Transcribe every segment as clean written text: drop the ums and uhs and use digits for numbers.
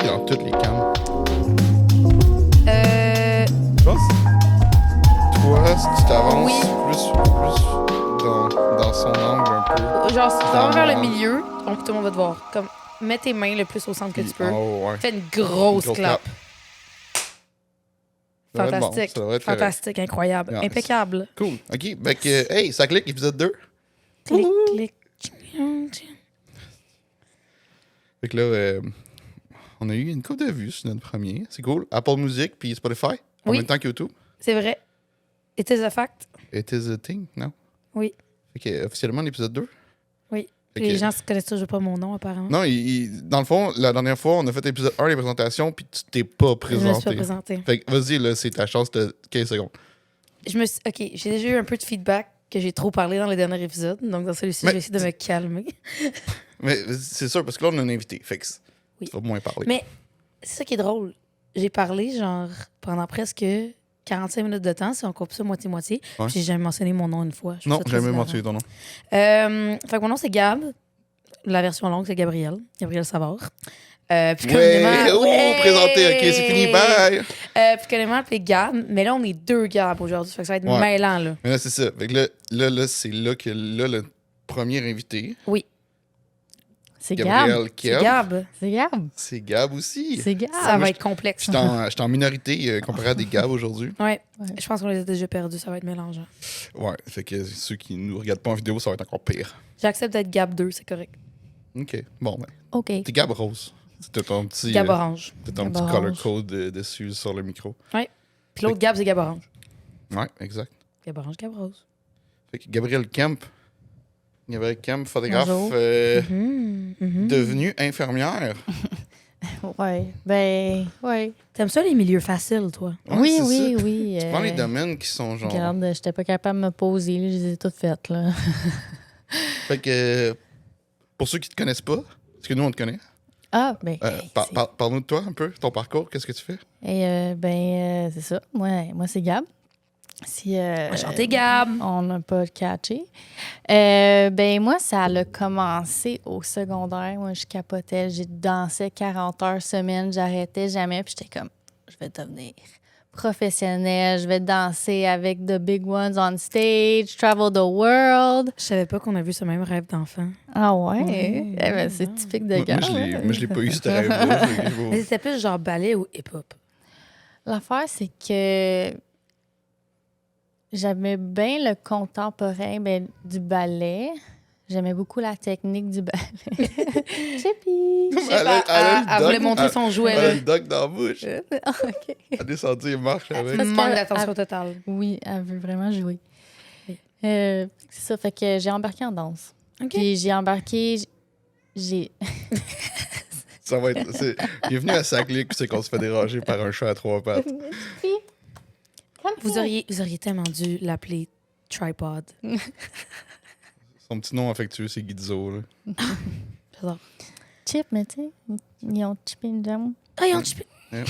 sais, dans toutes les cams. Euh... Je pense. Toi, si tu t'avances Oui. plus dans son angle un peu. Genre, si tu vas vers le Ouais. milieu, tout le monde va te voir. Comme, mets tes mains le plus au centre que Puis tu peux. en haut, ouais. Fais une grosse Une grosse clap. Ça devrait être bon, Fantastique. ça devrait être correct. Fantastique, incroyable. Yeah. Impeccable. Cool. OK. Fait que, hey, ça clique, épisode 2. Clic, clic. Fait que là, on a eu une couple de vues sur notre premier. C'est cool. Apple Music puis Spotify. En Oui. même temps que YouTube. C'est vrai. It is a fact. It is a thing, non? Oui. Fait que, officiellement, l'épisode 2. Oui. Fait Les que- gens ne connaissent toujours pas mon nom, apparemment. Non, dans le fond, la dernière fois, on a fait l'épisode 1, les présentations, puis tu t'es pas Je me suis pas présenté. présentée. Fait que vas-y, là, c'est ta chance de 15 secondes. OK, j'ai déjà eu un peu de feedback que j'ai trop parlé dans les derniers épisodes. Donc, dans celui-ci, Mais- je vais essayer de me calmer. Mais c'est sûr, parce que là, on a un invité. Fait que Oui. tu vas moins parler. Mais c'est ça qui est drôle. J'ai parlé, genre, pendant presque 45 minutes de temps, si on coupe ça moitié-moitié. Ouais. Puis j'ai jamais mentionné mon nom une fois. Je Non, trouve ça j'ai très jamais hilarant. mentionné ton nom. Fait que mon nom, c'est Gab. La version longue, c'est Gabriel. Gabriel Savard. Puis Ouais, communément- oh, présenté, ok, c'est fini, bye! Puis communément, appelé Gab. Mais là, on est 2 Gab aujourd'hui. Fait que ça va être Ouais. mêlant, là. Mais là, c'est ça. Fait que là, c'est là que le premier invité, Oui, C'est Gab. Gabriel c'est Keb, Gab. C'est Gab. c'est Gab aussi. C'est Gab. Ça moi, va être complexe. J'étais en minorité comparé à des Gab aujourd'hui. Ouais. Ouais. Je pense qu'on les a déjà perdus. Ça va être mélangeant. Ouais, fait que ceux qui nous regardent pas en vidéo, ça va être encore pire. J'accepte d'être Gab 2, c'est correct. OK, bon, ben. OK. T'es Gab Rose. C'était ton petit, Gab Orange. c'était ton Gab petit Orange. color code dessus sur le micro. Puis l'autre Gab, c'est Gab Orange. Ouais, exact. Gab Orange, Gab Rose. Fait que Gabriel Kemp, photographe, Bonjour. devenue infirmière. Ouais. Ben, ouais. T'aimes ça, les milieux faciles, toi? Ouais, oui, c'est oui, ça. oui. Tu prends les domaines qui sont genre. Regarde, j'étais pas capable de me poser. Là, je les ai toutes faites, là. Fait que pour ceux qui te connaissent pas, parce que nous on te connaît, Ah, ben. hey, c'est- parle-nous de toi un peu, ton parcours, qu'est-ce que tu fais? c'est ça. Moi c'est Gab. Si, Enchanté, Gab. on n'a pas catché. Moi, ça a commencé au secondaire. Moi, je capotais. J'ai dansé 40 heures semaine. J'arrêtais jamais. Puis j'étais comme, je vais devenir professionnelle. Je vais danser avec the big ones on stage, travel the world. Je savais pas qu'on a vu ce même rêve d'enfant. Ah ouais? Ouais. Eh ben, c'est typique de Moi, Gab. moi, je l'ai pas eu ce rêve-là. fait que je Mais vais- c'était plus genre ballet ou hip-hop. L'affaire, c'est que j'aimais bien le contemporain du ballet. J'aimais beaucoup la technique du ballet. Chippy! Je sais Elle a- pas, elle a le elle voulait doc- montrer elle- son jouet, Elle a là. le doc dans la bouche. OK. Elle a descendu et marche avec. Parce Manque que- d'attention totale. Oui, elle veut vraiment jouer. Oui. C'est ça, fait que j'ai embarqué en danse. OK. Puis j'ai embarqué... J'ai... Ça va être. Bienvenue à Saclic, puis c'est qu'on se fait déranger par un chat à 3 pattes. Vous auriez tellement dû l'appeler Tripod. Son petit nom affectueux, c'est Guidzo. Là. J'adore. Chip, mais tu sais, ils ont chippé une jambe. Ah, ils ont chipé. Ouais.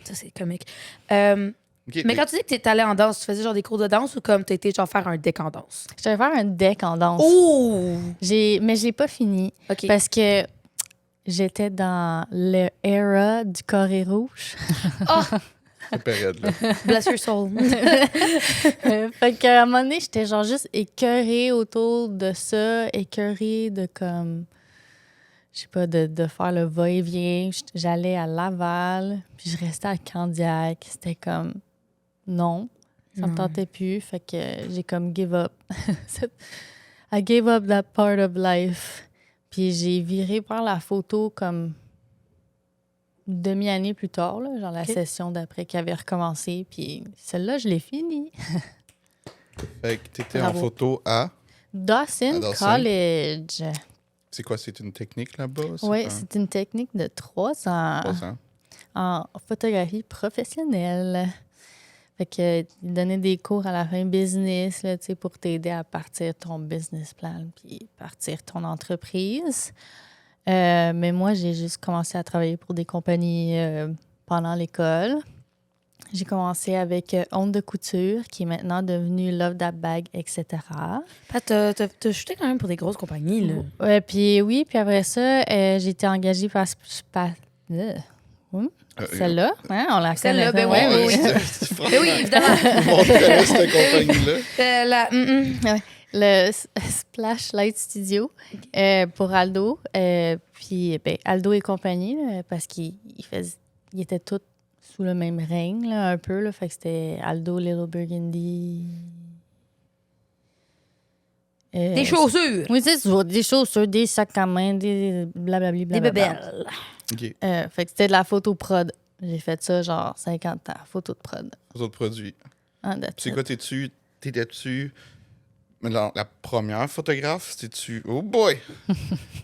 Ça, c'est comique. Ok, Mais quand tu dis que t'es allé en danse, tu faisais genre des cours de danse ou comme t'étais genre faire un deck en danse? Je devais faire un deck en danse. Oh! Mais je l'ai pas fini. OK. Parce que j'étais dans l'era du carré rouge. cette période-là. Bless your soul. Fait qu'à un moment donné, j'étais genre juste écœurée autour de ça, écœurée de comme, je sais pas, de faire le va-et-vient. J'allais à Laval, puis je restais à Candiac. C'était comme, non, ça me Non. tentait plus. Fait que j'ai comme give up. I gave up that part of life. Puis j'ai viré vers la photo comme une demi-année plus tard, là, genre la Ok. session d'après qui avait recommencé. Puis celle-là, je l'ai finie. Fait que t'étais en Bravo. photo à. Dawson À Dawson. College. C'est quoi, c'est une technique là-bas? ça? Oui, Un- c'est une technique de 3 ans 300. en photographie professionnelle. Fait que il donnait des cours à la fin business là, tu sais, pour t'aider à partir ton business plan puis partir ton entreprise. Mais moi, j'ai juste commencé à travailler pour des compagnies pendant l'école. J'ai commencé avec Honte de couture, qui est maintenant devenue Love That Bag, etc. Pat, t'as shooté quand même pour des grosses compagnies, là. Ouais, puis après ça, j'ai été engagée par Celle-là, hein, on la Celle-là, connaît. ben oui, oui. Mais oui, évidemment. On connaît cette compagnie-là. Le Splash Light Studio pour Aldo. Puis Aldo et compagnie, là, parce qu'ils étaient tous sous le même règne, là, un peu. Là, fait que c'était Aldo, Little Burgundy. Des chaussures. Oui, c'est ça. Des chaussures, des sacs à main, des blablabli. Des bébelles. OK. Fait que c'était de la photo prod. J'ai fait ça genre 50 ans, photo de prod. Les autres produits. That's C'est it. quoi, t'étais-tu... Mais la première photographe, c'était-tu... Oh boy!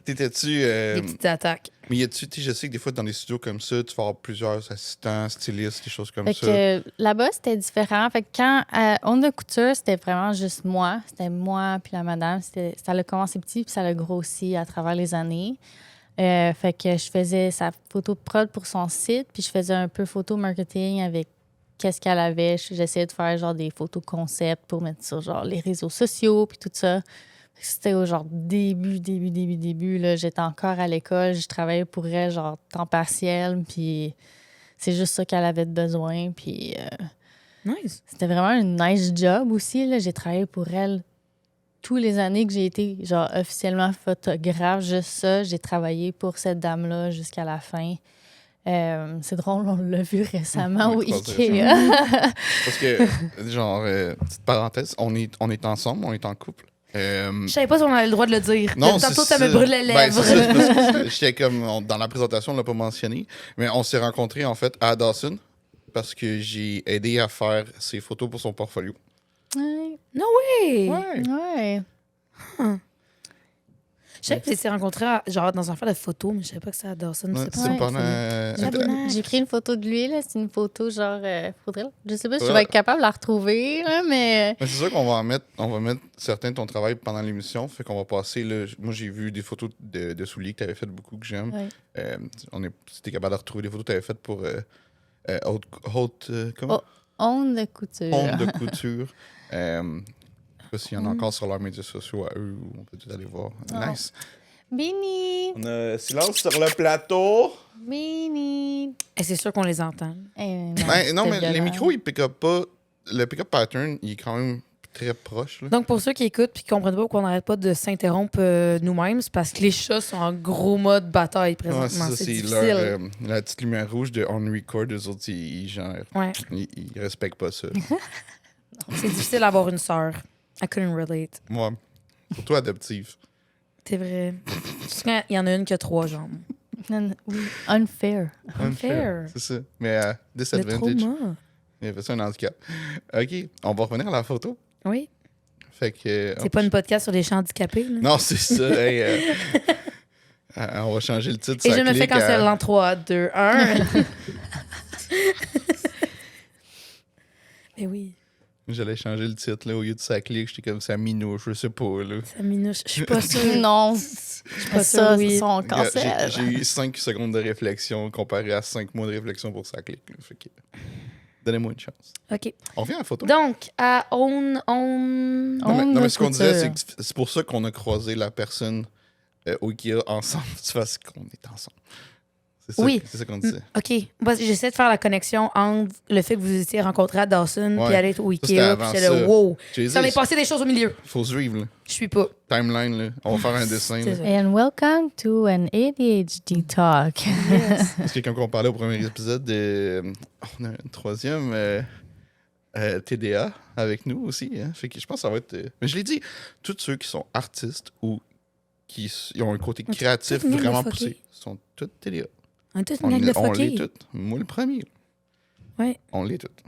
T'étais-tu... Des petites attaques. Mais y a-tu... Je sais que des fois, dans des studios comme ça, tu vas avoir plusieurs assistants, stylistes, des choses comme Fait ça. que là-bas, c'était différent. Fait que quand on de couture, c'était vraiment juste moi. C'était moi puis la madame. Ça a commencé petit puis ça a grossi à travers les années. Fait que je faisais sa photo de prod pour son site puis je faisais un peu photo marketing avec qu'est-ce qu'elle avait. J'essayais de faire genre des photos concept pour mettre sur genre les réseaux sociaux puis tout ça. C'était au genre début, là. J'étais encore à l'école. Je travaillais pour elle genre temps partiel puis c'est juste ça qu'elle avait besoin. Puis Nice. c'était vraiment un nice job aussi. Là. J'ai travaillé pour elle tous les années que j'ai été genre officiellement photographe. Juste ça, j'ai travaillé pour cette dame-là jusqu'à la fin. C'est drôle, on l'a vu récemment au Ikea. Parce que, genre, petite parenthèse, on est ensemble, on est en couple. Je savais pas si on avait le droit de le dire. Non, Tantôt, c'est ça me brûle les Ben, lèvres. c'est ça, parce que j'étais comme... dans la présentation, on l'a pas mentionné, mais on s'est rencontrés, en fait, à Dawson, parce que j'ai aidé à faire ses photos pour son portfolio. Ouais. Hey! Ouais. Je savais que vous étiez rencontrés genre dans un affaire de photos, mais je savais pas que c'était à Dawson. Ouais, C'est c'est pas pendant... J'ai pris une photo de lui, là. C'est une photo genre. Faudrait. Je sais pas si je Ouais. vais être capable de la retrouver, là, mais. Mais c'est sûr qu'on va on va mettre certains de ton travail pendant l'émission. Fait qu'on va passer. Là, moi, j'ai vu des photos de souliers que tu avais faites beaucoup que j'aime. Ouais. Si t'es capable de retrouver des photos que tu avais faites pour comment? Honte de couture. Honte de couture. Je sais pas s'il y en a encore sur leurs médias sociaux à eux, ou on peut tout aller voir. Oh. Nice. Bini! On a silence sur le plateau. Bini! Et c'est sûr qu'on les entend. Non, mais les micros, ils pick up pas. Le pick-up pattern, il est quand même très proche. Là. Donc, pour ceux qui écoutent et qui comprennent pas pourquoi on n'arrête pas de s'interrompre nous-mêmes, c'est parce que les chats sont en gros mode bataille présentement. Ouais, c'est ça, c'est c'est difficile. la petite lumière rouge de On Record, eux autres, ils gèrent. Ouais. Ils respectent pas ça. C'est difficile d'avoir une sœur. I couldn't relate. Moi, surtout adoptive. C'est vrai. Surtout quand il y en a une qui a 3 jambes. Oui. Unfair. Unfair. C'est ça. Mais Le disadvantage. trauma. Il y avait ça un handicap. OK, on va revenir à la photo. Oui. Fait que. C'est pas une podcast sur les gens handicapés. Là. Non, c'est ça. Hey, on va changer le titre. Et ça je me fais clique canceller à- en 3, 2, 1. Mais oui, J'allais changer le titre là, au lieu de ça clique. J'étais comme ça minouche, je sais pas. Là. ça minouche. Je suis pas sûre. Non. Je suis pas sûre, Ça, oui. c'est son Regarde, cancer. J'ai eu 5 secondes de réflexion comparé à 5 mois de réflexion pour ça clique. Là. Fait que, donnez-moi une chance. OK. On revient à la photo. Donc, à Non, On mais de ce qu'on disait, couture. c'est pour ça qu'on a croisé la personne au Ikea ensemble. C'est parce qu'on est ensemble. C'est ça, Oui. c'est ça qu'on disait. OK. Moi, j'essaie de faire la connexion entre le fait que vous étiez rencontrés à Dawson Ouais. puis aller au c'était Ikea. avant Puis j'étais là, ça. wow. J'ai Ça dit, m'est passé des choses au milieu. faut se suivre, là. Je suis pas. Timeline, là. On va faire un dessin. C'est Là. ça. And welcome to an ADHD talk. Parce que comme on parlait au premier épisode, on a une troisième TDA avec nous aussi. Hein. Fait que je pense que ça va être... mais je l'ai dit, tous ceux qui sont artistes ou ils ont un côté créatif toutes nul de vraiment fucker. poussé sont tous TDA. On est tous une gang de On l'est fuckés. toutes. Moi, le premier. Ouais. On l'est toutes.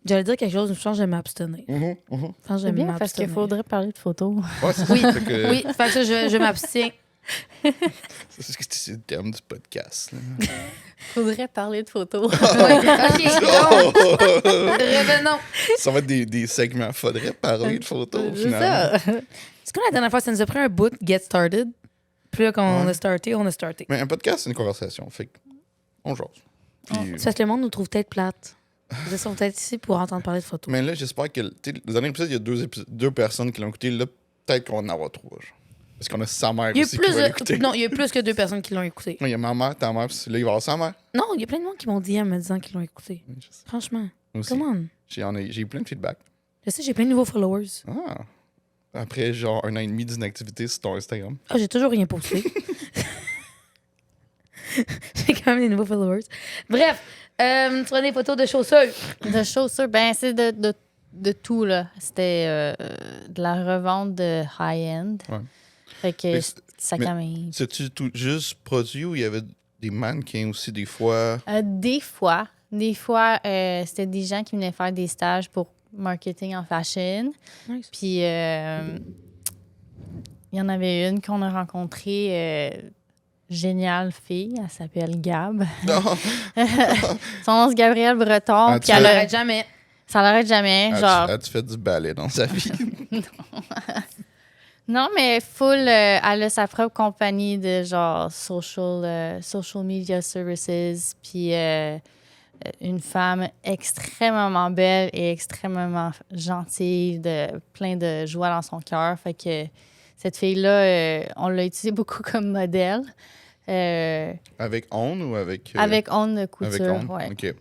J'allais dire quelque chose, mais je pense que je vais m'abstenir. Je pense que je C'est vais bien parce qu'il m'abstenir. faudrait parler de photos. Ouais, c'est Oui, ça. Fait que, oui, fait que ça, je m'abstiens. c'est le terme du podcast. Là. Faudrait parler de photos. Ouais. OK, donc, revenons. Ça va être des segments. Faudrait parler de photos, C'est finalement. ça. Est-ce que la dernière fois, ça nous a pris un bout de get started? Puis là, quand on Ouais. a starté, on a starté. Mais un podcast, c'est une conversation. Fait que on jase. Puis, C'est parce que le monde nous trouve peut-être plates. Ils sont peut-être ici pour entendre parler de photos. mais là, j'espère que... Tu sais, le dernier épisode, il y a deux personnes qui l'ont écouté. Là, peut-être qu'on va en avoir 3. Genre. Parce qu'on a sa mère Il y a aussi qui va l'écouter. non, il y a plus que 2 personnes qui l'ont écouté. Il y a ma mère, ta mère, puis là, il va y avoir sa mère. Non, il y a plein de monde qui m'ont dit en me disant qu'ils l'ont écouté. Oui, je sais. Franchement, Moi aussi. come on. J'ai eu plein de feedback. Je sais, j'ai plein de nouveaux followers. Ah. Après, genre, 1 an et demi d'inactivité sur ton Instagram. Ah, j'ai toujours rien posté. J'ai quand même des nouveaux followers. Bref, tu prends des photos de chaussures. De chaussures, ben c'est de tout, là. C'était de la revente de high-end. Ouais. Fait que Mais sac à main. C'est-tu tout juste produit ou il y avait des mannequins aussi, des fois? Des fois, c'était des gens qui venaient faire des stages pour marketing en fashion. Nice. Puis, il y en avait une qu'on a rencontrée, géniale fille, elle s'appelle Gab. Non! Son nom, c'est Gabrielle Breton. Ah, Puis tu elle Ça a- l'arrête jamais. ça l'arrête jamais. genre, As-tu fait du ballet dans sa vie? Non, mais full, elle a sa propre compagnie de genre social media services. Puis une femme extrêmement belle et extrêmement gentille, de plein de joie dans son cœur. Fait que cette fille-là, on l'a utilisée beaucoup comme modèle. Avec On ou avec... Avec onde de avec couture, On? ouais. OK.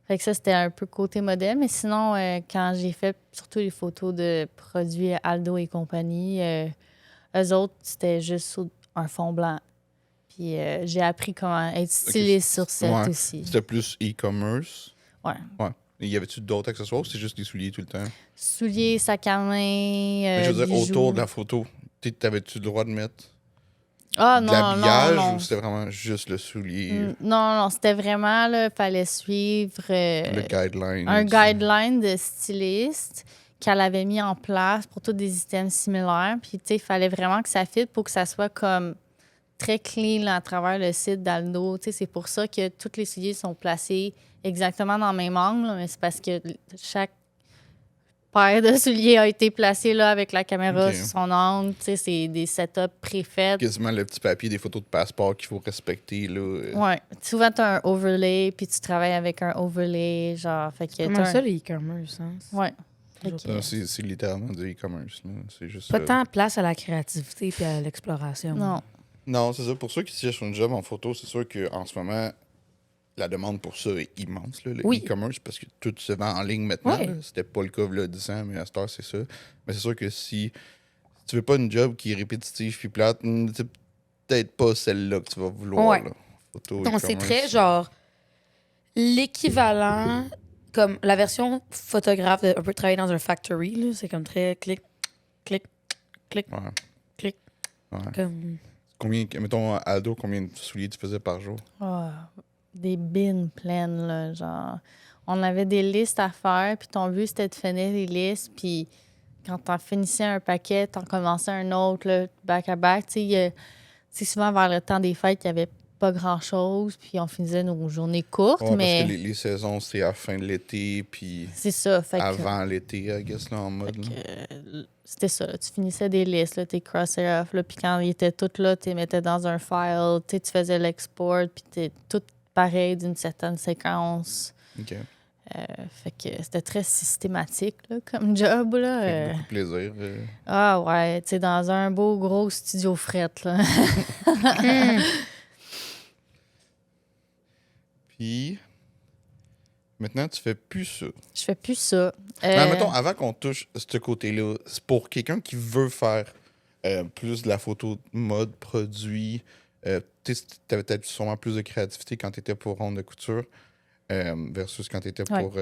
Fait que ça, c'était un peu côté modèle. Mais sinon, quand j'ai fait surtout les photos de produits Aldo et compagnie, eux autres, c'était juste sur un fond blanc. Puis j'ai appris comment être styliste sur set Ouais. aussi. C'était plus e-commerce. Ouais. Ouais. Et y avait-tu d'autres accessoires ou c'est juste des souliers tout le temps? Souliers, sac à main, Mais je veux dire, bijoux. autour de la photo, t'avais-tu le droit de mettre Ah de non, l'habillage non, non. ou c'était vraiment juste le soulier, Non, c'était vraiment, là, fallait suivre le guideline? un guideline de styliste qu'elle avait mis en place pour tous des items similaires. Puis, tu sais, il fallait vraiment que ça fitte pour que ça soit comme très clean là, à travers le site d'Aldo. Tu sais, c'est pour ça que tous les souliers sont placés exactement dans le même angle, là, mais c'est parce que chaque paire de souliers a été placée là, avec la caméra Ok. sur son angle. Tu sais, c'est des setups préfaits. Quasiment le petit papier des photos de passeport qu'il faut respecter. Là. Ouais. Souvent, tu as un overlay, puis tu travailles avec un overlay, genre, fait que Comment t'as un- ça, les e-commerce? Hein? Ouais. Toujours Fait que- C'est littéralement du e-commerce. là. C'est juste Pas ça. tant place à la créativité et à l'exploration. Non. Non, c'est ça. Pour ceux qui cherchent un job en photo, c'est sûr qu'en ce moment, la demande pour ça est immense, là, le Oui. e-commerce, parce que tout se vend en ligne maintenant. Ouais. là. C'était pas le cas il y a 10 ans, mais à cette heure, c'est ça. Mais c'est sûr que si tu veux pas une job qui est répétitive puis plate, c'est peut-être pas celle-là que tu vas vouloir. Ouais. Là. Photo, Donc, c'est e-commerce. très genre l'équivalent, comme la version photographe de un peu travailler dans un factory. Là, c'est comme très clic, clic, clic, Ouais. clic. Ouais. Comme... Combien, mettons, à ado, combien de souliers tu faisais par jour? Ah, des bins pleines, là, genre. On avait des listes à faire, puis ton but, c'était de finir les listes, puis quand t'en finissais un paquet, t'en commençais un autre, là, back-à-back. Tu sais, souvent, vers le temps des fêtes, il n'y avait pas grand-chose, puis on finissait nos journées courtes, Ouais, mais parce que les saisons, c'est à la fin de l'été, puis c'est ça. Fait que, avant l'été, I guess, là, en mode. là. c'était ça. Là. Tu finissais des listes, là, tes crosshair off, là, puis quand ils étaient tous là, tu les mettais dans un file, tu faisais l'export, puis t'es tout pareil d'une certaine séquence. OK. Fait que c'était très systématique là, comme job. Là. Fait beaucoup de plaisir. Ah ouais, tu sais, dans un beau gros studio fret. Là. Puis, maintenant, tu fais plus ça. Je fais plus ça. Mais mettons, avant qu'on touche ce côté-là, c'est pour quelqu'un qui veut faire plus de la photo mode, produit, tu avais peut-être sûrement plus de créativité quand tu étais pour Ronde de couture versus quand tu étais Ouais. pour...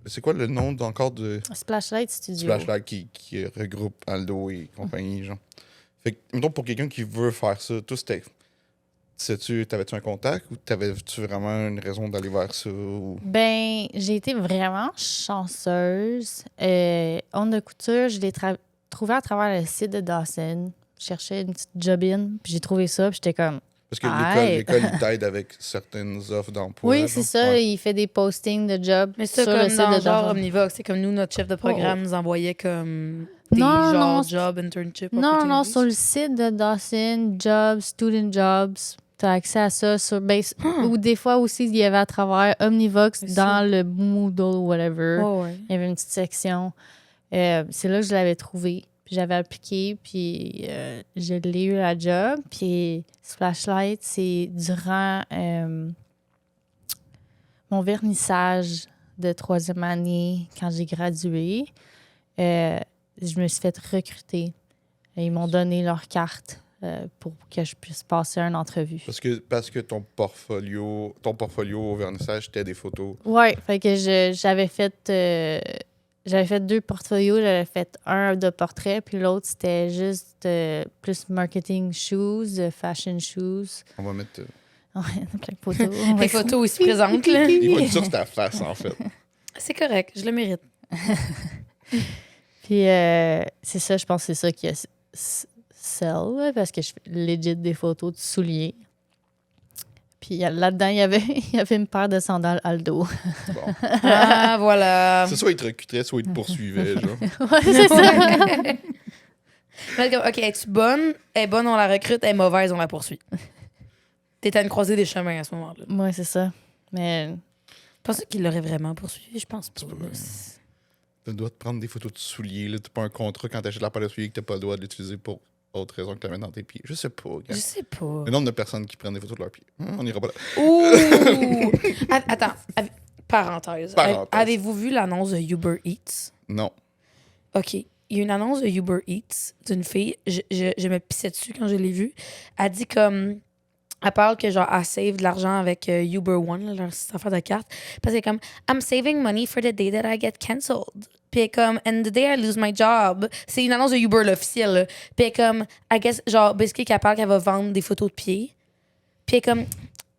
c'est quoi le nom encore de Splashlight Studio. Splashlight qui regroupe Aldo et compagnie, genre? Fait que, mettons, pour quelqu'un qui veut faire ça, toi, c'était... T'avais-tu un contact ou t'avais-tu vraiment une raison d'aller vers ça? Ou... Ben, j'ai été vraiment chanceuse. Onde de couture, je l'ai trouvé à travers le site de Dawson. Je cherchais une petite job-in, puis j'ai trouvé ça, puis j'étais comme... Parce que Aïe. l'école il t'aide avec certaines offres d'emploi. Oui, genre. c'est ça. Ouais. Il fait des postings de jobs Mais c'est sur le comme site dans de genre Dawson. Omnivox. C'est comme nous, notre chef de programme nous envoyait comme des Non, genre non, job, internship. Non, opportunities. sur le site de Dawson, Jobs, Student Jobs, tu as accès à ça. Ou des fois aussi, il y avait à travers Omnivox C'est dans ça. le Moodle ou whatever. Ouais, ouais. Il y avait une petite section. C'est là que je l'avais trouvé. Puis j'avais appliqué, puis je l'ai eu la job. Puis Splashlight, c'est durant mon vernissage de 3e année, quand j'ai gradué, je me suis fait recruter. Et ils m'ont donné leur carte pour que je puisse passer une entrevue. Parce que ton portfolio au vernissage, c'était des photos. Oui, fait que j'avais fait 2 portfolios. J'avais fait un de portrait, puis l'autre, c'était juste plus marketing shoes, fashion shoes. On va mettre... Ouais, plein de photos. Les photos où ils se présentent, là. Il va être sûr que c'est ta face, en fait. C'est correct, je le mérite. Puis c'est ça, je pense que c'est ça qui a sell, là, parce que je fais legit des photos de souliers. Puis là-dedans, il y avait une paire de sandales Aldo. Bon. Ah, voilà. C'est soit il te recruterait, soit il te poursuivait, genre. Ouais, c'est ça. Mais comme, OK, es-tu bonne? Elle est bonne, on la recrute. Elle est mauvaise, on la poursuit. T'es à une croisée des chemins à ce moment-là. Ouais, c'est ça. Mais Penses-tu qu'il l'aurait vraiment poursuivi? Je pense pas. Tu dois te prendre des photos de souliers, là. T'as pas un contrat quand t'achètes la paire de souliers que t'as pas le droit de l'utiliser pour autre raison que tu la mets dans tes pieds. Je sais pas, gars. Je sais pas. Le nombre de personnes qui prennent des photos de leurs pieds. On n'ira pas là. Ouh! Attends, parenthèse. Parenthèse. Avez-vous vu l'annonce de Uber Eats? Non. OK. Il y a une annonce de Uber Eats d'une fille. Je me pissais dessus quand je l'ai vue. Elle dit comme... Elle parle que genre elle save de l'argent avec Uber One, là, leur petite affaire de carte. Parce que comme I'm saving money for the day that I get cancelled. Puis elle est comme and the day I lose my job. C'est une annonce de Uber l'officielle. Là. Puis elle est comme I guess genre basically qu'elle parle qu'elle va vendre des photos de pieds. Puis elle est comme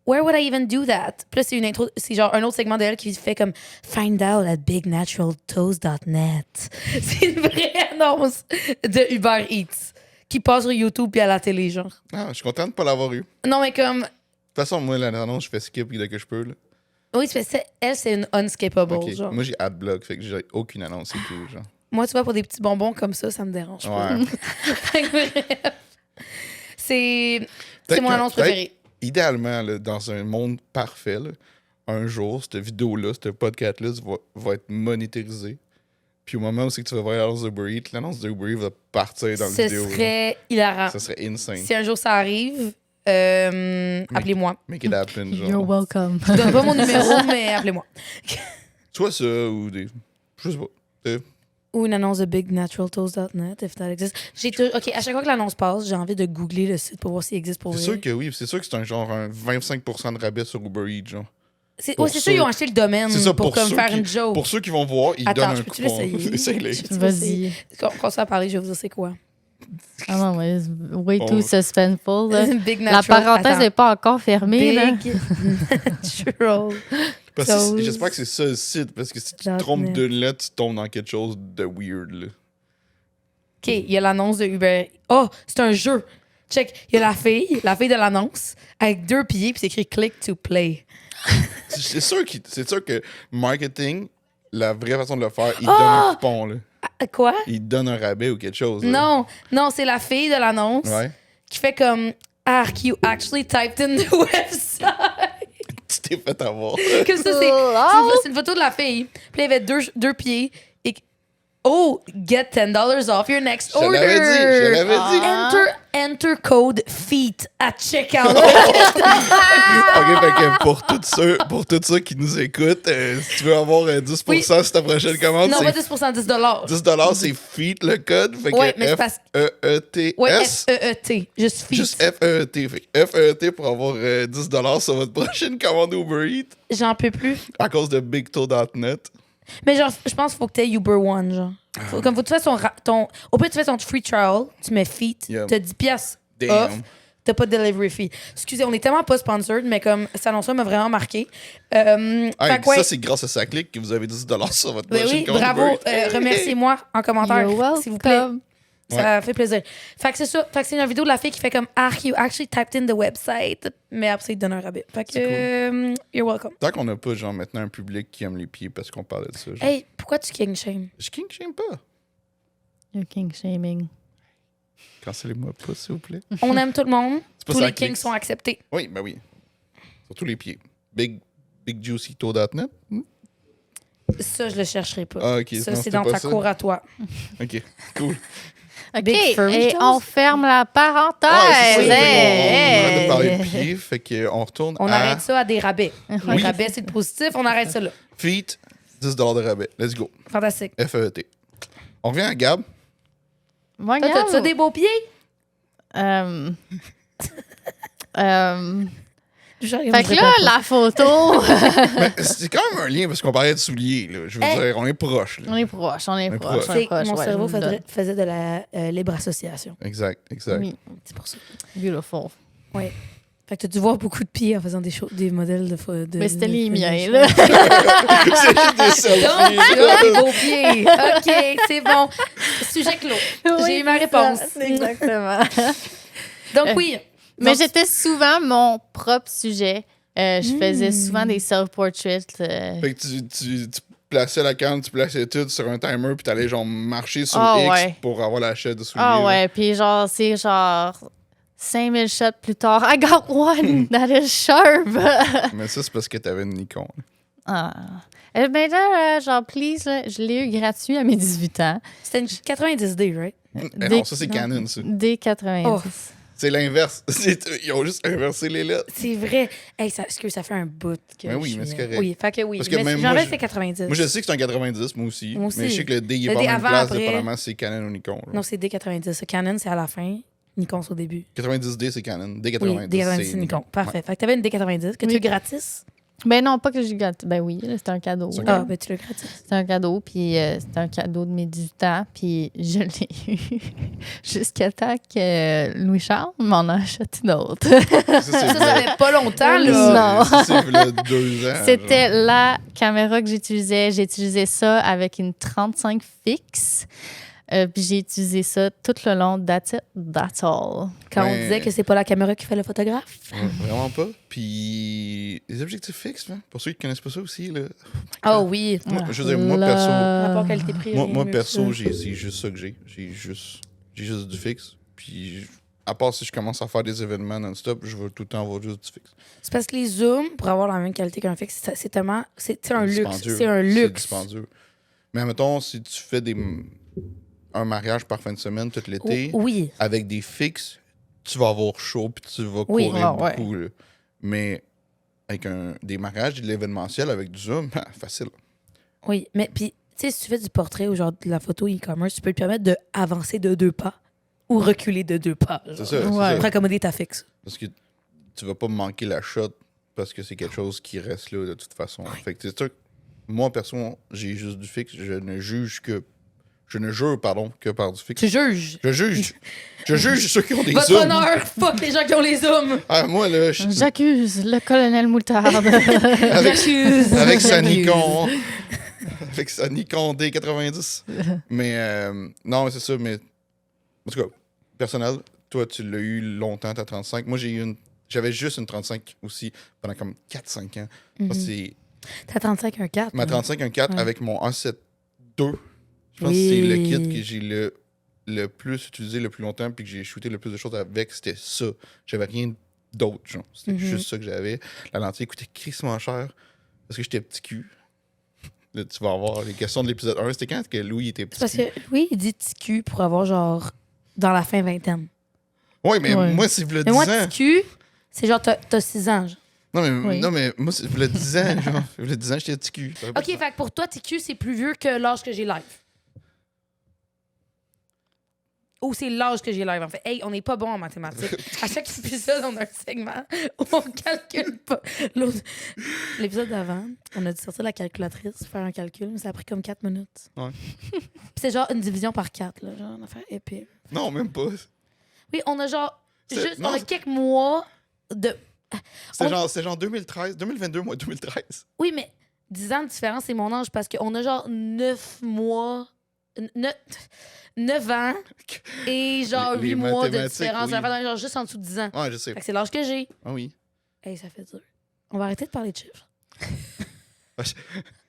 where would I even do that? Puis là c'est une intro, c'est genre un autre segment d'elle qui fait comme find out at bignaturaltoes.net. C'est une vraie annonce de Uber Eats qui passe sur YouTube puis à la télé genre. Ah, je suis content de pas l'avoir eu. De Non mais comme toute façon, moi, l'annonce, je fais skip dès que je peux, là. oui, elle, c'est une unskippable, Ok. genre. Moi, j'ai Adblock, fait que j'ai aucune annonce et tout, genre. Moi, tu vois, pour des petits bonbons comme ça me dérange pas. Ouais. Fait que bref. C'est Peut-être mon que- annonce peut-être- préférée. Idéalement, là, dans un monde parfait, là, un jour, cette vidéo-là, ce podcast-là va être monétarisé. Puis au moment où c'est que tu vas voir l'annonce d'Uber Eats, l'annonce d'Uber Eats va partir dans la Ce vidéo. là. serait hilarant. Ça serait insane. Si un jour ça arrive, appelez-moi. Make it happen, genre. you're welcome. Je donne pas mon numéro, mais appelez-moi. Soit ça ou des... Je sais pas. Ou une annonce de bignaturaltoes.net, if that exists. OK, à chaque fois que l'annonce passe, j'ai envie de googler le site pour voir s'il existe pour C'est vrai. sûr que oui. C'est sûr que c'est un genre un 25% de rabais sur Uber Eats, genre. C'est pour sûr, ceux- ils ont acheté le domaine C'est ça, pour comme ceux faire qui- une joke. Pour ceux qui vont voir, ils Attends, donnent je un peux-tu coupon. l'essayer? Essaye-les. Je peux-tu Vas-y. l'essayer? Quand ça va parler, je vais vous dire c'est quoi. Ah non, mais way On- too suspenseful. Là. Big La Natural. parenthèse Attends. n'est pas encore fermée. Là. Big Natural. Parce que Toes. j'espère que c'est ça le site, parce que si tu te .net. trompes d'une lettre, tu tombes dans quelque chose de weird, là. OK, il y a l'annonce de Uber. Oh, c'est un jeu. Check. Il y a la fille de l'annonce, avec 2 pieds, puis c'est écrit click to play. C'est sûr que marketing, la vraie façon de le faire, il donne un coupon, là. Quoi? Il donne un rabais ou quelque chose. là. Non, c'est la fille de l'annonce Ouais. qui fait comme Arc, you actually typed in the website. Tu t'es fait avoir. Comme ça, c'est une photo de la fille. Puis il y avait 2 pieds. Et oh, get $10 off your next Je order. l'avais dit. Enter code FEET at checkout. OK, fait que pour tous ceux qui nous écoutent, si tu veux avoir 10% Oui. sur ta prochaine commande, Non, pas c'est 10%, $10. 10$, c'est FEET le code. Fait Ouais, que mais c'est parce- F-E-E-T-S. Ouais, F-E-E-T. Juste FEET. Juste F-E-E-T. Fait que F-E-E-T pour avoir 10$ sur votre prochaine commande Uber Eats J'en peux plus. à cause de BigToe.net. Mais genre, je pense qu'il faut que tu aies Uber One, genre. Comme faut que tu fasses au pire, tu fais ton free trial, tu mets FEET, Yeah. t'as 10$ Damn. off, t'as pas de delivery fee. Excusez, on est tellement pas sponsored, mais comme cette annonce-là m'a vraiment marqué. Hey, Fait que ouais, ça, c'est grâce à sa clique que vous avez 10$ sur votre ben prochaine oui, commande bravo. Uber Eats. Remerciez-moi en commentaire, You're s'il vous plaît. welcome. Ça fait plaisir. Fait que c'est ça. Fait que c'est une vidéo de la fille qui fait comme Arc, you actually typed in the website. Mais après, il te donne un rabais. Fait que, you're welcome. Tant qu'on n'a pas, genre, maintenant un public qui aime les pieds parce qu'on parlait de ça. Genre. Hey, pourquoi tu king shame? Je king shame pas. You're king shaming. Cancellez-moi pas, s'il vous plaît. On aime tout le monde. pas Tous ça les clique. kings sont acceptés. Oui, ben oui. Surtout les pieds. BigJuicyToe.net. Ça, je le chercherai pas. Ah, ok. Ça, Non, c'est c'était dans pas ta ça. cour à toi. Ok, cool. OK, Big Furry et Toes? on ferme la parenthèse. Ah, c'est ça, Hey, on arrête de parler de hey. pieds, fait qu'on retourne On à arrête ça à des rabais. Oui. Les rabais, c'est le positif. On arrête ça là. feet, 10 de rabais. Let's go. Fantastique. FET. On revient à Gab. Moi, Toi, t'as-tu Gab, des beaux pieds? Fait que là, la photo, Mais c'est quand même un lien parce qu'on parlait de souliers. Là. Je veux dire, on est proche. Là. on est proche, on est proche. C'est proche, mon ouais, cerveau je vous donne. faisait de la libre association. Exact. Oui, C'est pour ça. beautiful. Oui. Fait que t'as dû voir beaucoup de pieds en faisant des modèles de Mais c'était les miens, finish. là. C'est juste des Donc, selfies. là, des beaux pieds. OK, c'est bon. Sujet clos. J'ai eu ma réponse. Exactement. Donc, oui. Mais Donc, j'étais souvent mon propre sujet. Je faisais souvent des self-portraits. Fait que tu plaçais la canne, tu plaçais tout sur un timer, puis t'allais genre marcher sur Ah, X ouais. pour avoir la chaîne de souliers. Ah là. ouais, puis genre, c'est genre 5000 shots plus tard. I got one that is sharp. Mais ça, c'est parce que t'avais une Nikon. Ah. Ben là, genre, please, là, je l'ai eu gratuit à mes 18 ans. c'était une 90D, right? Mais non, ça, c'est Canon, ça. Dès 90. Oh. C'est l'inverse. Ils ont juste inversé les lettres. C'est vrai. Hey, ça fait un bout que Mais oui, je mais suis- c'est correct. Oui, fait que oui. Parce que Mais même j'en moi, avais je- fait 90. Moi, je sais que c'est un 90, moi aussi. Moi aussi. Mais je sais que le D, il est Le pas D en même avant, place, après. dépendamment si c'est Canon ou Nikon. là. Non, c'est D90. Canon, c'est à la fin. Nikon, c'est au début. 90D, c'est Canon. D90, Oui, D90, c'est Nikon. Parfait. Fait que t'avais une D90 que tu Oui. as gratis. Ben non, pas que j'ai gâté. Ben oui, là, c'était un cadeau. C'est un Ah, ben tu l'as gratis. C'était un cadeau, puis c'était un cadeau de mes 18 ans, puis je l'ai eu jusqu'à temps que Louis-Charles m'en a acheté d'autres. Ça, Ça fait pas longtemps, là. Non. Ça, c'est là 2 ans. C'était la caméra que j'utilisais. J'ai utilisé ça avec une 35 fixe. Puis j'ai utilisé ça tout le long. That's it, that's all. Quand on Ben- disait que c'est pas la caméra qui fait le photographe. Ouais, vraiment pas. Puis, les objectifs fixes, hein, pour ceux qui connaissent pas ça aussi, là. Oh oui. Moi, je veux dire, moi, perso, Rapport qualité-prix. moi, rien moi, mieux perso, que ça. c'est juste ça que j'ai. J'ai juste du fixe. Puis, à part si je commence à faire des événements non-stop, je veux tout le temps avoir juste du fixe. C'est parce que les zooms, pour avoir la même qualité qu'un fixe, c'est tellement. C'est un luxe. Dispendieux. C'est un C'est luxe. dispendieux. Mais mettons, si tu fais un mariage par fin de semaine tout l'été, Oui. avec des fixes, tu vas avoir chaud puis tu vas Oui. courir Ah, ouais. beaucoup. Là. Mais avec des mariages, de l'événementiel avec du zoom, facile. Oui. Mais puis, tu sais, si tu fais du portrait ou genre de la photo e-commerce, tu peux te permettre d'avancer de 2 pas ou reculer de 2 pas. genre, C'est ça. c'est Ouais. ça. Pour accommoder ta fixe. Parce que tu vas pas manquer la shot parce que c'est quelque chose qui reste là de toute façon. Fait que c'est sûr que moi, perso, j'ai juste du fixe. Je ne jure que par du fixe. Tu juges. Je juge ceux qui ont des Votre zooms. honneur, fuck les gens qui ont les zooms. Ah, moi, là, je- J'accuse le colonel Moutarde. avec, J'accuse. avec sa J'accuse. Nikon. Avec sa Nikon D90. Mais non, c'est ça. Mais en tout cas, personnel, toi, tu l'as eu longtemps, ta 35. Moi, j'avais juste une 35 aussi pendant comme 4-5 ans. Parce que c'est T'as 35 un 4. ma 35 un 4 Ouais. avec mon A7 II. Je pense Oui. que c'est le kit que j'ai le plus utilisé le plus longtemps puis que j'ai shooté le plus de choses avec. C'était ça. J'avais rien d'autre. Genre. C'était juste ça que j'avais. La lentille coûtait crissement cher parce que j'étais petit cul. Là, tu vas avoir les questions de l'épisode 1. C'était quand que Louis était petit Parce cul? que oui, il dit petit cul pour avoir genre dans la fin vingtaine. Oui, mais Ouais. moi, c'est le 10 Mais moi, ans. petit cul, c'est genre t'as 6 ans. genre. Oui. Non, mais moi, c'est le 10 ans. Genre. Le 10 ans, j'étais petit cul. Ça OK, fait que pour toi, petit cul, c'est plus vieux que l'âge que j'ai live. Ou c'est l'âge que j'ai live, en fait. Hey, on n'est pas bon en mathématiques. À chaque épisode, on a un segment où on calcule pas. L'épisode d'avant, on a dû sortir la calculatrice, faire un calcul, mais ça a pris comme 4 minutes. Ouais. Puis c'est genre une division par 4, là, genre une affaire épée. Non, même pas. Oui, on a genre... C'est- Juste, non, on a c'est- quelques mois de... C'était genre 2013, moi, 2013. Oui, mais 10 ans de différence, c'est mon âge parce qu'on a genre 9 mois... 9 ans et genre Les 8 mois de mathématiques, différence. oui. Ça fait genre juste en dessous de 10 ans. Ouais, je sais. Fait que c'est l'âge que j'ai. Ah oui. Hey, ça fait dur. On va arrêter de parler de chiffres.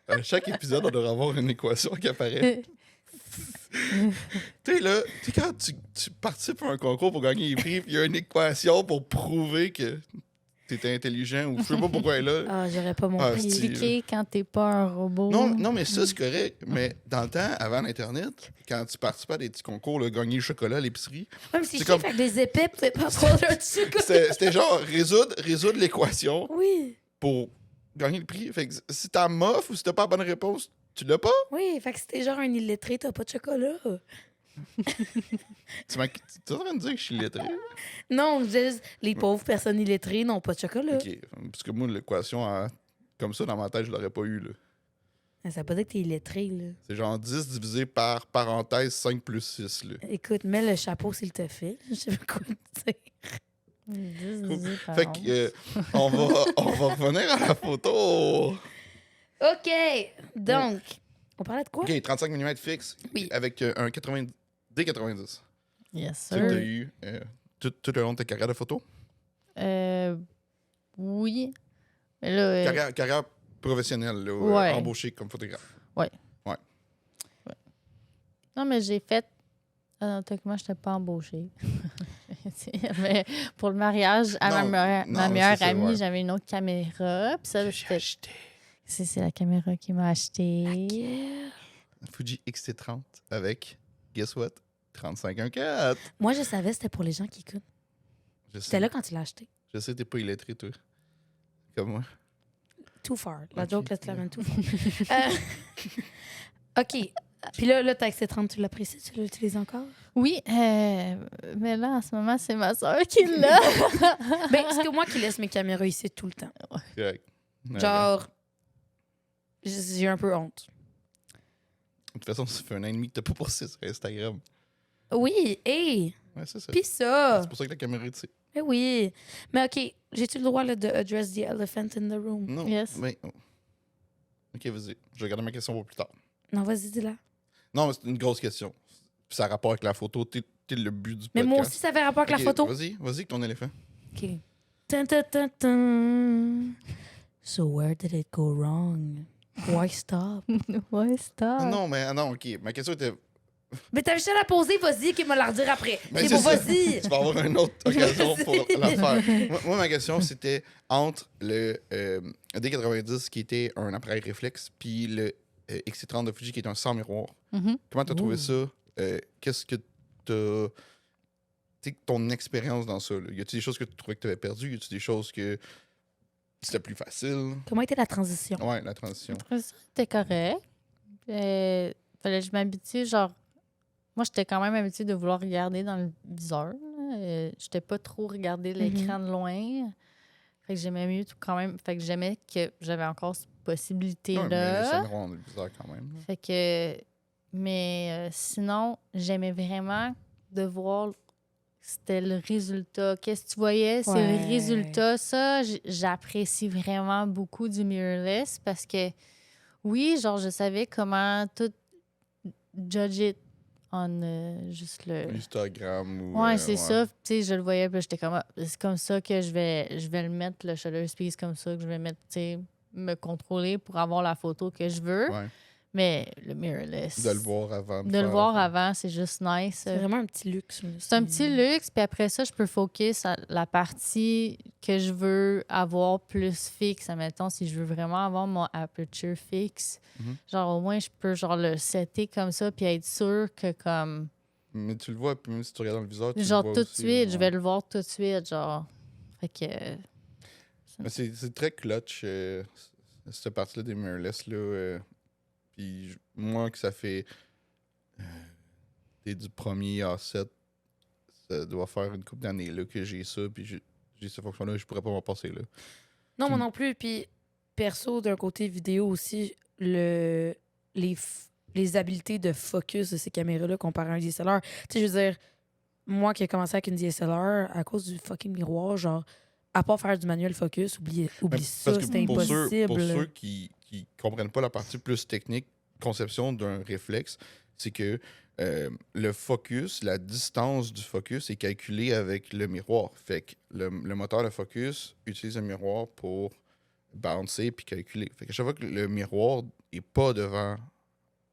À chaque épisode, on devrait avoir une équation qui apparaît. Tu sais, là, tu sais, quand tu participes à un concours pour gagner des prix, puis il y a une équation pour prouver que t'étais intelligent ou je sais pas pourquoi elle est là. Ah, j'aurais pas mon Ah, prix. c'est- Expliquer quand t'es pas un robot. Non, mais ça, c'est correct. Mais dans le temps, avant l'Internet, quand tu participais à des petits concours, là, gagner le chocolat à l'épicerie, Même si c'est je comme- sais avec des épées, pouvez pas prendre un dessus. c'était genre résoudre l'équation Oui, pour gagner le prix. Fait que si t'as mof ou si t'as pas la bonne réponse, tu l'as pas. oui. Fait que si t'es genre un illettré, t'as pas de chocolat. Tu es en train de dire que je suis lettré? Non, juste les pauvres personnes illettrées n'ont pas de chocolat. OK. Parce que moi, l'équation, comme ça, dans ma tête, je l'aurais pas eu, là. Mais ça veut pas dire que t'es illettré, là. C'est genre 10 divisé par parenthèse 5 plus 6, là. Écoute, mets le chapeau s'il te fait. Je sais pas quoi te dire. Divisé par Fait 11. que, on va revenir à la photo. OK. Donc, on parlait de quoi? OK, 35 mm fixe Oui. avec un D90. Yes, Ça que sir. t'as eu tout le long de ta carrière de photo? Oui. Mais là, Carrière professionnelle, là, Ouais. embauchée comme photographe. non, mais j'ai fait. Moi, je n'étais pas embauchée. Mais pour le mariage, à Non, ma non, meilleure c'est ça, amie, ouais. j'avais une autre caméra. Puis ça, c'était. C'est la caméra qui m'a acheté. Fuji XT30 avec, guess what? 35 1.4. Moi, je savais c'était pour les gens qui écoutent. Je sais, C'était là quand tu l'as acheté. je sais, t'es pas illettré, toi. Comme moi. Too far. La Ok. joke, là, tu l'amènes too far. OK. Puis là, ta XC30, tu l'apprécies? Tu l'utilises encore? Oui, mais là, en ce moment, c'est ma soeur qui l'a. Ben, c'est moi qui laisse mes caméras ici tout le temps. Correct. Genre, j'ai un peu honte. De toute façon, ça fait un an et demi que t'as pas posté sur Instagram. Oui, hey! Ouais, c'est ça. Pis ça! C'est pour ça que la caméra est ici. Mais oui. Mais OK, j'ai-tu le droit là, de address the elephant in the room? Non. Yes. Mais... oh. OK, vas-y. Je vais garder ma question pour plus tard. Non, vas-y, dis-la. Non, mais c'est une grosse question. Puis ça a rapport avec la photo. T'es le but du podcast. Mais moi aussi, ça fait rapport avec Ok, la photo. Vas-y avec ton éléphant. OK. Dun, dun, dun, dun. So where did it go wrong? Why stop? Ouais, stop. Non, OK. Ma question était... Mais t'avais juste à la poser, vas-y, qu'il me la redire après. Ben, c'est bon, ça. vas-y. Tu vas avoir une autre occasion pour la faire. Moi, ma question, c'était entre le D90, qui était un appareil réflexe, puis le XC30 de Fuji, qui est un sans miroir. Mhm. Comment t'as trouvé Ouh. ça? Qu'est-ce que t'as... Tu sais, ton expérience dans ça, là. Y a-tu des choses que tu trouvais que t'avais perdues? Y a-tu des choses que c'était plus facile? Comment était la transition? Ouais, la transition. Après ça, c'était correct. Fallait que je m'habitue, genre... Moi, j'étais quand même habituée de vouloir regarder dans le viseur. J'étais pas trop regarder l'écran de loin. Fait que j'aimais mieux tout quand même. Fait que j'aimais que j'avais encore cette Ouais, mais possibilité-là. c'est miroir dans le viseur quand même. là. Fait que... Mais sinon, j'aimais vraiment de voir c'était le résultat. Qu'est-ce que tu voyais? C'est Ouais. le résultat. Ça, j'apprécie vraiment beaucoup du mirrorless parce que, oui, genre, je savais comment tout judge it on juste le... Instagram ou... Ouais, c'est ça. Tu sais, je le voyais, puis j'étais comme, ah, c'est comme ça que je vais le mettre, le shutter speed, c'est comme ça que je vais mettre, tu sais, me contrôler pour avoir la photo que je veux. Ouais. Mais le mirrorless... De le voir avant. De le voir avant, c'est juste nice. C'est vraiment un petit luxe. là. C'est un petit luxe, puis après ça, je peux focus à la partie que je veux avoir plus fixe. Admettons, si je veux vraiment avoir mon aperture fixe, Mhm. genre au moins, je peux genre le setter comme ça, puis être sûr que comme... Mais tu le vois, puis même si tu regardes dans le viseur, tu Genre le vois tout de aussi, suite, je ouais. vais le voir tout de suite, genre... Fait que... Mais c'est très clutch, cette partie-là des mirrorless, là. Puis moi, que ça fait... T'es du premier A7, ça doit faire une couple d'années là, que j'ai ça, puis j'ai cette fonction-là, je pourrais pas m'en passer, là. Non, moi non plus. Puis, perso, d'un côté vidéo aussi, les habiletés de focus de ces caméras-là comparé à un DSLR. Tu sais, je veux dire, moi qui ai commencé avec une DSLR, à cause du fucking miroir, genre, à part faire du manuel focus, oublie Mais ça, parce que c'est impossible. Pour ceux qui comprennent pas la partie plus technique, conception d'un réflexe, c'est que le focus, la distance du focus est calculée avec le miroir. Fait que le moteur de focus utilise le miroir pour bouncer puis calculer. Fait que chaque fois que le miroir est pas devant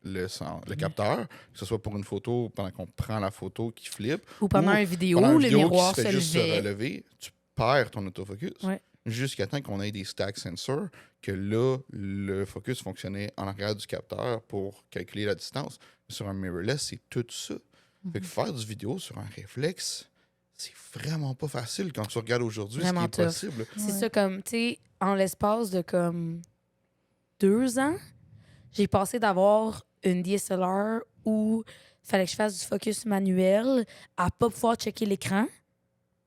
le capteur, que ce soit pour une photo, pendant qu'on prend la photo qui flippe, Ou pendant ou une vidéo, pendant une le vidéo miroir qui se se fait juste se levait. relever, tu perds ton autofocus. Ouais. jusqu'à temps qu'on ait des stack sensors, que là, le focus fonctionnait en arrière du capteur pour calculer la distance. Sur un mirrorless, c'est tout ça. Fait que faire du vidéo sur un réflexe, c'est vraiment pas facile quand tu regardes aujourd'hui ce qui Vraiment est tough. possible. C'est ça, comme, tu sais, en l'espace de comme 2 ans, j'ai passé d'avoir une DSLR où il fallait que je fasse du focus manuel, à pas pouvoir checker l'écran,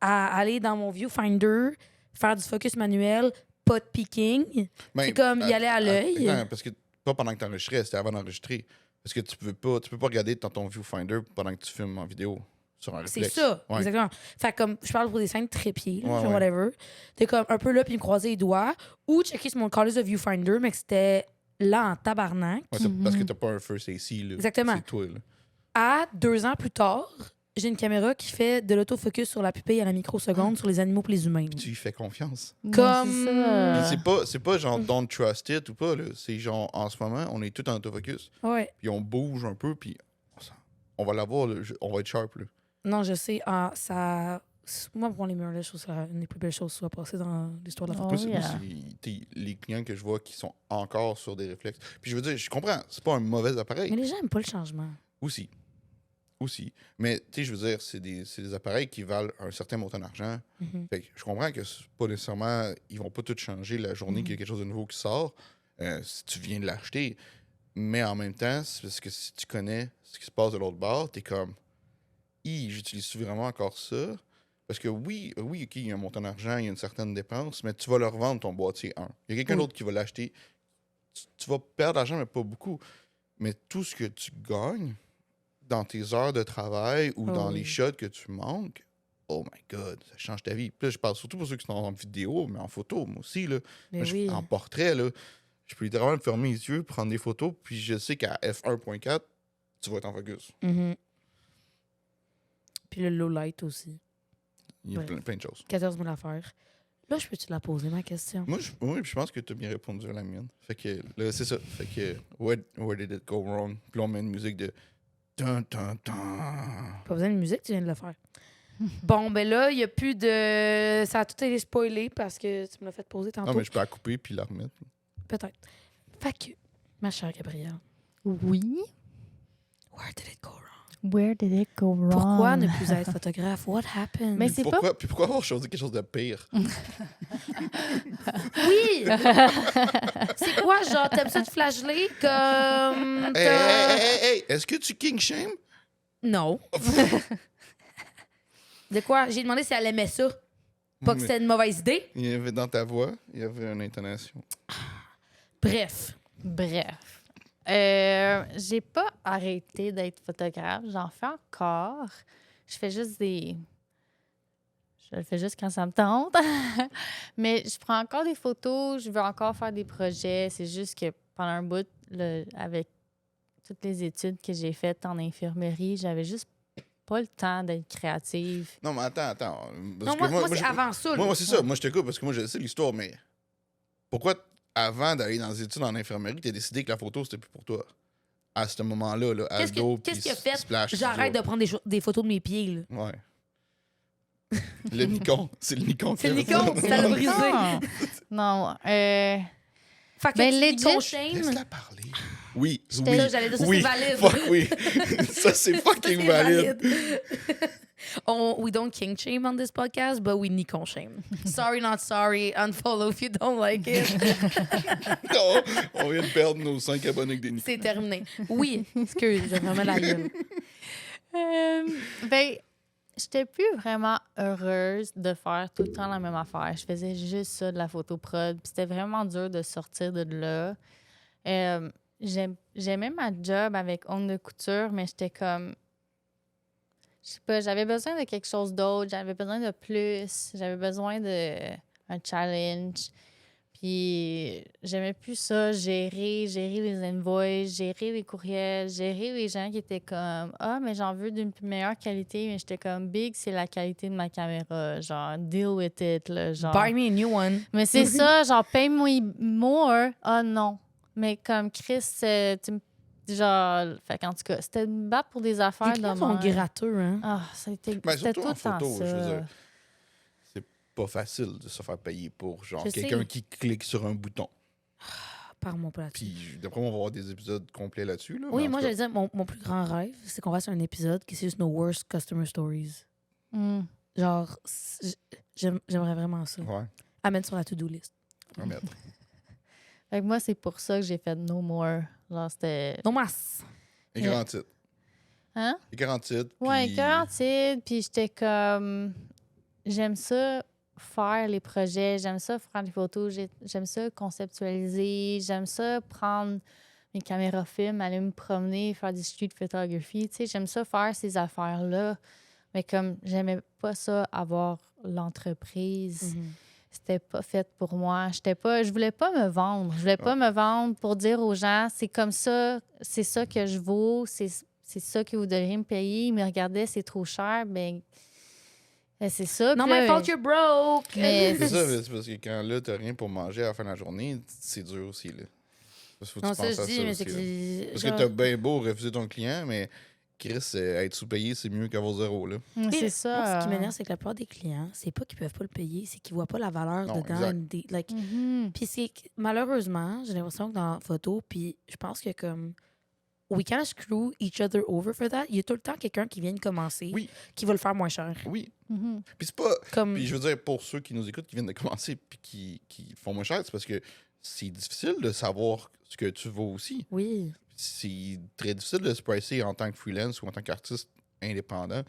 à aller dans mon viewfinder, faire du focus manuel, pas de peeking. Mais, C'est comme y aller à l'œil. attends, parce que pas pendant que tu enregistrais, c'était avant d'enregistrer. Parce que tu peux pas regarder dans ton viewfinder pendant que tu filmes en vidéo sur un C'est réflexe. ça, Ouais. exactement. Fait comme, je parle pour des scènes trépieds, Ouais, genre ouais. whatever. T'es comme un peu là, puis me croiser les doigts, ou checker sur mon callus de viewfinder, mais que c'était là en tabarnak. Ouais, c'est parce que t'as pas un first AC. Là. Exactement. C'est toi. Là. À 2 ans plus tard, j'ai une caméra qui fait de l'autofocus sur la pupille à la microseconde sur les animaux et les humains. Tu y fais confiance. Comme- C'est ça. Puis c'est pas genre don't trust it ou pas. Là. C'est genre en ce moment, on est tout en autofocus. Ouais. Puis on bouge un peu, puis on va l'avoir. Là. On va être sharp. Là. Non, je sais. Ça... Moi, pour moi, les mirrorless, je trouve que c'est une des plus belles choses qui soit passée dans l'histoire de la photo. Oh, Moi, yeah. les clients que je vois qui sont encore sur des réflexes. Puis je veux dire, je comprends, c'est pas un mauvais appareil. Mais les gens n'aiment pas le changement. Aussi. Mais, tu sais, je veux dire, c'est des appareils qui valent un certain montant d'argent. Mhm. Fait que je comprends que c'est pas nécessairement... Ils vont pas tout changer la journée qu'il y a quelque chose de nouveau qui sort, si tu viens de l'acheter. Mais en même temps, c'est parce que si tu connais ce qui se passe de l'autre bord, t'es comme... J'utilise vraiment encore ça? Parce que oui, OK, il y a un montant d'argent, il y a une certaine dépense, mais tu vas le revendre, ton boîtier 1. Il y a quelqu'un Oui. d'autre qui va l'acheter. Tu vas perdre d'argent, mais pas beaucoup. Mais tout ce que tu gagnes dans tes heures de travail ou Oh dans oui. les shots que tu manques, oh my God, ça change ta vie. Puis là, je parle surtout pour ceux qui sont en vidéo, mais en photo, moi aussi. Là. Mais Moi, oui. en portrait, là, je peux littéralement me fermer les yeux, prendre des photos, puis je sais qu'à f1.4, tu vas être en focus. Mhm. Puis le low light aussi. Il y a Ouais. plein de choses. 14 000 affaires. Là, je peux-tu la poser, ma question? Oui, je pense que tu as bien répondu à la mienne. Fait que là, c'est ça. Fait que where did it go wrong? Puis là, on met une musique de dun, dun, dun. Pas besoin de musique, tu viens de le faire. Bon, ben là, il n'y a plus de... Ça a tout été spoilé parce que tu me l'as fait poser tantôt. Non, mais je peux la couper puis la remettre. Peut-être. Fait que, ma chère Gabrielle, Oui. where did it go wrong? Where did it go wrong? Pourquoi ne plus être photographe? What happened? Mais c'est Pourquoi avoir choisi quelque chose de pire? Oui! C'est quoi, genre, t'aimes ça te flageller comme... Hey, est-ce que tu king shame? Non. De quoi? J'ai demandé si elle aimait ça. Pas que Mais c'était une mauvaise idée. il y avait dans ta voix, il y avait une intonation. Bref. Bref. J'ai pas arrêté d'être photographe. J'en fais encore. Je fais juste des... Je le fais juste quand ça me tente. Mais je prends encore des photos. Je veux encore faire des projets. C'est juste que pendant un bout, avec toutes les études que j'ai faites en infirmerie, j'avais juste pas le temps d'être créative. Non, mais attends. Parce Non, que moi c'est je- avant ça. là. Moi, c'est ça. Moi, je te coupe parce que moi, je sais l'histoire, mais pourquoi, avant d'aller dans les études en infirmerie, t'as décidé que la photo, c'était plus pour toi? À ce moment-là, là, Qu'est-ce ado, qu'est-ce puis qui a fait? splash J'arrête de studio. prendre des photos de mes pieds. Là. Ouais. Le Nikon. C'est le Nikon qui C'est le a fait ça. Nikon, ça l'a brisé. Ah! Non. Fait que Ben, tu legit, Nikon shame. Laisse-la parler. Oui, J'étais- oui. Ça, j'allais dire ça, oui. c'est valide. Fuck oui. Ça, c'est fucking C'est valide. We don't king shame on this podcast, but we Nikon shame. Sorry, not sorry. Unfollow if you don't like it. Non, on vient de perdre nos 5 abonnés avec des Nikon. C'est terminé. Oui, excuse, j'ai vraiment la gueule. Ben, j'étais plus vraiment heureuse de faire tout le temps la même affaire. Je faisais juste ça, de la photo prod. Puis c'était vraiment dur de sortir de là. J'aimais ma job avec ongle de couture, mais j'étais comme... Je sais pas, j'avais besoin de quelque chose d'autre. J'avais besoin de plus. J'avais besoin d'un challenge. Puis j'aimais plus ça, gérer les invoices, gérer les courriels, gérer les gens qui étaient comme « Ah, mais j'en veux d'une meilleure qualité. » Mais j'étais comme « Big, c'est la qualité de ma caméra. Genre, deal with it. » là, genre. Buy me a new one. Mais c'est ça, genre, paye-moi more. Ah non. Mais comme Chris, genre, fait qu'en tout cas, c'était une batte pour des affaires Les clients de sont même. gratteux, hein? Ah, c'était Ben, c'était surtout tout en le temps photo, je veux ça. dire. pas facile de se faire payer pour genre Je quelqu'un sais. qui clique sur un bouton. Parle-moi pas là-dessus. Puis d'après moi, on va avoir des épisodes complets là-dessus. Là, Oui, mais en moi, tout cas, j'allais dire, mon plus grand rêve, c'est qu'on fasse un épisode qui c'est juste nos worst customer stories. Mm. Genre, j'aimerais vraiment ça. Ouais, Amène sur la to-do list. on va mettre. Fait que moi, c'est pour ça que j'ai fait No More. Genre, c'était. Non, masse. Écran titre. Hein? Écran titre. Ouais, puis- quarantine. Puis j'étais comme. J'aime ça faire les projets. J'aime ça faire les photos. J'aime ça conceptualiser. J'aime ça prendre mes caméras films, aller me promener, faire du street photography. Tu sais, j'aime ça faire ces affaires-là. Mais comme j'aimais pas ça, avoir l'entreprise. Mhm. C'était pas fait pour moi. Je voulais pas me vendre. Je voulais pas me vendre pour dire aux gens, c'est comme ça, c'est ça que je vaux, c'est ça que vous devriez me payer. Ils me regardaient, c'est trop cher. Ben, c'est ça. Non, Puis là, mais fault you're broke. Mais- C'est ça, mais c'est parce que quand là, t'as rien pour manger à la fin de la journée, c'est dur aussi. Là. Parce qu'il faut que Non, tu ça, penses je à dis, ça mais aussi, c'est que là. c'est. Parce genre- que t'as bien beau refuser ton client, mais Chris, être sous-payé, c'est mieux qu'avoir zéro. Là. c'est Mais ça. moi, ce qui m'énerve, c'est que la plupart des clients, c'est pas qu'ils peuvent pas le payer, c'est qu'ils voient pas la valeur Non, dedans. exact. Like, Mhm. puis c'est que, malheureusement, j'ai l'impression que dans la photo, puis je pense que comme we kind of screw each other over for that. Il y a tout le temps quelqu'un qui vient de commencer, Oui. qui va le faire moins cher. Oui. Mhm. Puis c'est pas. Comme Puis je veux dire, pour ceux qui nous écoutent, qui viennent de commencer, puis qui font moins cher, c'est parce que c'est difficile de savoir ce que tu vaux aussi. oui, C'est très difficile de se pricer en tant que freelance ou en tant qu'artiste indépendant.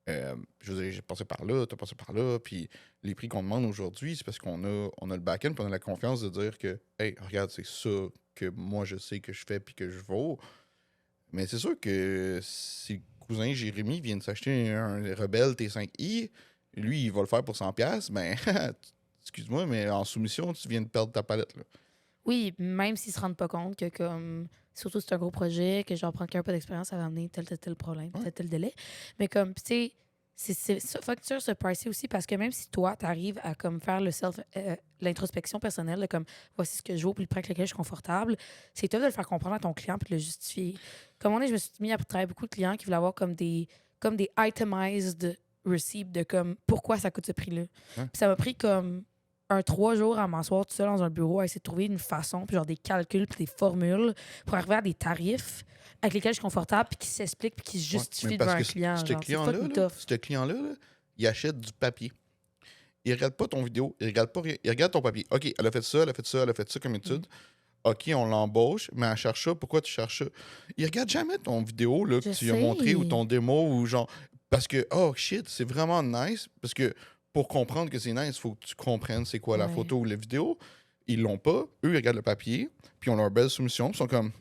Je veux dire, j'ai passé par là, t'as passé par là, puis les prix qu'on demande aujourd'hui, c'est parce qu'on a le back-end, puis on a la confiance de dire que, hey, regarde, c'est ça que moi je sais que je fais puis que je vaux. Mais c'est sûr que si le cousin Jérémy vient de s'acheter un Rebelle T5i, lui, il va le faire pour 100$, ben, excuse-moi, mais en soumission, tu viens de perdre ta palette. Là. oui, même s'ils se rendent pas compte que comme surtout c'est un gros projet, que genre prendre qu'un peu d'expérience, ça va amener tel problème, Ouais. tel délai. Mais comme tu sais, c'est ça, facture se pricer aussi parce que même si toi, tu arrives à comme faire l'introspection personnelle, de comme voici ce que je vaux puis le prix avec lequel je suis confortable, c'est toi de le faire comprendre à ton client puis de le justifier. Comme on est, je me suis mis à travailler beaucoup de clients qui voulaient avoir comme des itemized receipts de comme pourquoi ça coûte ce prix-là. Ouais. Puis ça m'a pris comme 3 jours à m'asseoir tout seul dans un bureau à essayer de trouver une façon, puis genre des calculs, puis des formules pour arriver à des tarifs avec lesquels je suis confortable, puis qui s'expliquent, puis qui se justifient mais devant parce un que client. ce genre. C'est client-là, fucking là, tough. ce client-là, là, il achète du papier. Il regarde pas ton vidéo, il regarde pas rien, il regarde ton papier. OK, elle a fait ça, elle a fait ça, elle a fait ça comme étude. OK, on l'embauche, mais elle cherche ça. Pourquoi tu cherches ça? Il regarde jamais ton vidéo là, que Je tu lui as sais. montré ou ton démo ou genre. Parce que, oh shit, c'est vraiment nice. Parce que pour comprendre que c'est nice, il faut que tu comprennes c'est quoi la Ouais. photo ou la vidéo. Ils l'ont pas. Eux, ils regardent le papier, puis ils ont leur belle soumission. Ils sont comme.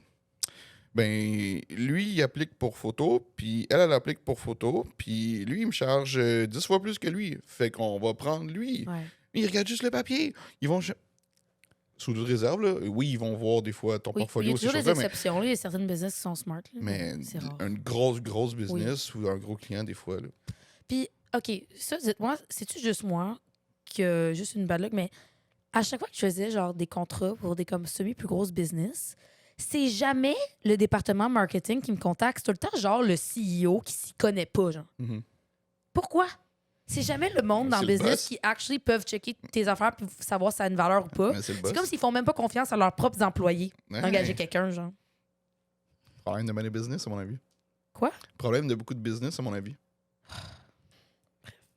Ben, lui, il applique pour photo, puis elle applique pour photo, puis lui, il me charge 10 fois plus que lui. Fait qu'on va prendre lui. Ouais. Ils regardent juste le papier. Ils vont. Sous toute réserve, là, oui, ils vont voir des fois ton Oui, il y portfolio, a ces toujours des choses-là, mais, exceptions. Là. Il y a certaines business qui sont smart. Là, mais c'est rare. une grosse business ou un gros client, des fois. Là. Puis, OK, ça, dites-moi, c'est-tu juste moi qui a juste une bad luck, mais à chaque fois que je faisais genre des contrats pour des comme semi-plus grosses business, c'est jamais le département marketing qui me contacte. C'est tout le temps genre le CEO qui s'y connaît pas, genre. Mhm. Pourquoi? C'est jamais le monde dans C'est le le business boss. qui actually peuvent checker tes affaires puis savoir si ça a une valeur ou pas. Mais c'est le C'est boss. comme s'ils font même pas confiance à leurs propres employés Ouais. d'engager quelqu'un, genre. Problème de money business, à mon avis. Quoi? Problème de beaucoup de business, à mon avis.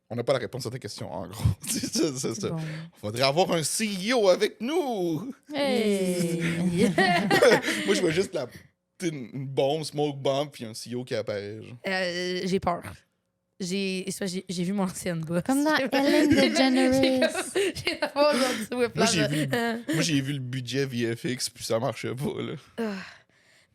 On n'a pas la réponse à ta question, en gros. C'est ça. Bon. Faudrait avoir un CEO avec nous. Hey! Moi, je vois juste une bombe, smoke bomb, puis un CEO qui apparaît. Genre. J'ai peur. J'ai vu mon ancienne boss. Comme dans Ellen DeGeneres. J'ai d'abord aujourd'hui Moi, j'ai vu le budget VFX, puis ça marchait pas. Là.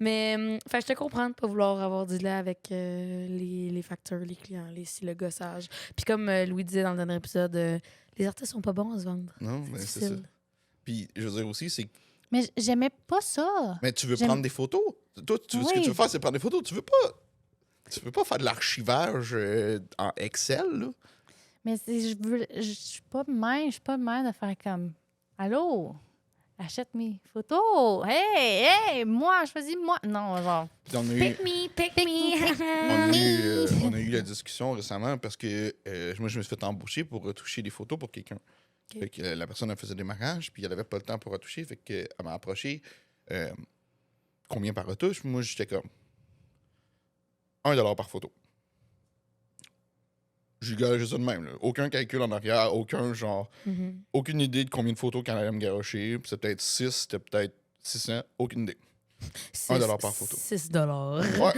Mais, je te comprends de pas vouloir avoir du lait avec les facteurs, les clients, le gossage. Puis comme Louis disait dans le dernier épisode, les artistes sont pas bons à se vendre. Non, mais c'est ça. difficile. Puis, je veux dire aussi, c'est que. Mais j'aimais pas ça. Mais tu veux J'aime- prendre des photos. Toi, ce que Oui. tu veux faire, c'est prendre des photos. Tu veux pas faire de l'archivage en Excel, là. Mais je suis pas de même. Je suis pas de même de faire comme Allô? achète mes photos. Hey, moi, choisis-moi. Non, genre. Puis on a eu, Pick me. on a eu la discussion récemment parce que moi, je me suis fait embaucher pour retoucher des photos pour quelqu'un. Ok. Fait que la personne, elle faisait des mariages, puis elle avait pas le temps pour retoucher. Fait qu'elle m'a approché. Combien par retouche? Moi, j'étais comme $1 par photo. J'ai gagé ça de même. Là. Aucun calcul en arrière, aucune idée de combien de photos qu'elle allait me garocher. Puis c'est peut-être 6, c'était peut-être 600, aucune idée. $1 par photo. $6. Ouais,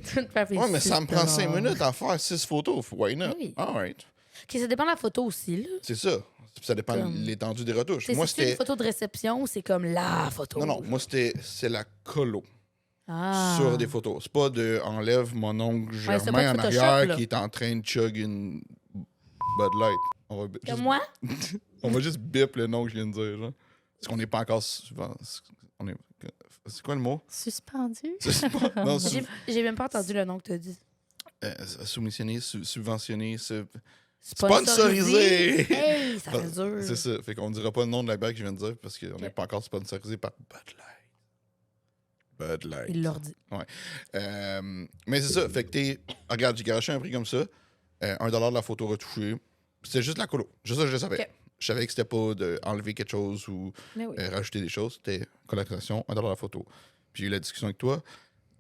Tu te fais ouais, mais ça me prend 5 $6. minutes à faire 6 photos. Why not? Oui. All right. OK, ça dépend de la photo aussi, là. C'est ça. Puis ça dépend Comme- de l'étendue des retouches. C'est Moi, si c'est une c'était. photo de réception ou c'est comme la photo? Non, moi, c'est la colo Ah. sur des photos. C'est pas de enlève mon ongle Ouais, c'est Germain pas de en Photoshop, arrière là. qui est en train de chug une Bud Light. On va Comme juste, moi? on va juste bip le nom que je viens de dire. Genre. Parce qu'on n'est pas encore souvent. C'est quoi le mot? Suspendu. C'est pas- non, J'ai même pas entendu le nom que tu as dit. soumissionné, subventionné, Sponsorisé. sponsorisé. Hey, ça fait dur. C'est ça. Fait qu'on dira pas le nom de la bague que je viens de dire parce qu'on n'est pas encore sponsorisé par Bud Light. Bud Light. Il leur dit. Mais c'est ça. Fait que regarde, j'ai garoché un prix comme ça. $1 de la photo retouchée. C'était juste la colo. Juste ça, je le savais. Ok. Je savais que c'était pas d'enlever quelque chose ou Mais oui. rajouter des choses. C'était collaboration, $1 la photo. Puis j'ai eu la discussion avec toi.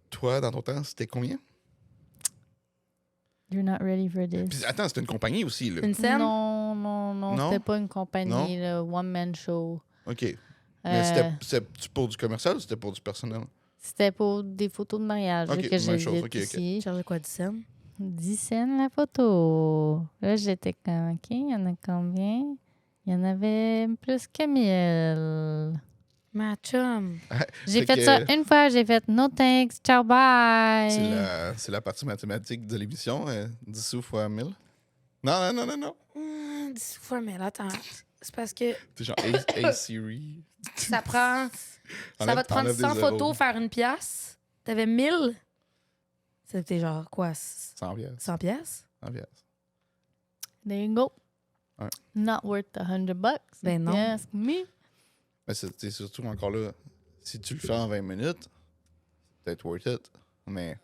Toi, dans ton temps, c'était combien? You're not ready for this. Puis attends, c'était une compagnie aussi, là. Une scène? Non, Non? c'était pas une compagnie, Non? le one-man show. OK. Mais Euh, c'était pour du commercial ou c'était pour du personnel? C'était pour des photos de mariage Ok, que même j'ai chose, vues ok, ok. ici. Chargé quoi, 10 cents? 10 cents la photo. Là, j'étais comme, OK, il y en a combien? Il y en avait plus que 1000. Ma chum. J'ai Fait fait que- ça une fois, j'ai fait no thanks, ciao, bye. C'est la partie mathématique de l'émission. 10 sous fois 1000. Non. 10 fois, mais là, attends. C'est parce que C'est genre A-Siri. ça prend. Ça va te prendre Enlève des 100 zéros. photos, faire une pièce. T'avais 1000. C'était genre quoi? 100 pièces. 100 pièces? 100 pièces. There you go. Ouais. Not worth $100. Ben non. if you ask me. Mais c'est surtout encore là, si tu le fais en 20 minutes, c'est peut-être worth it. Mais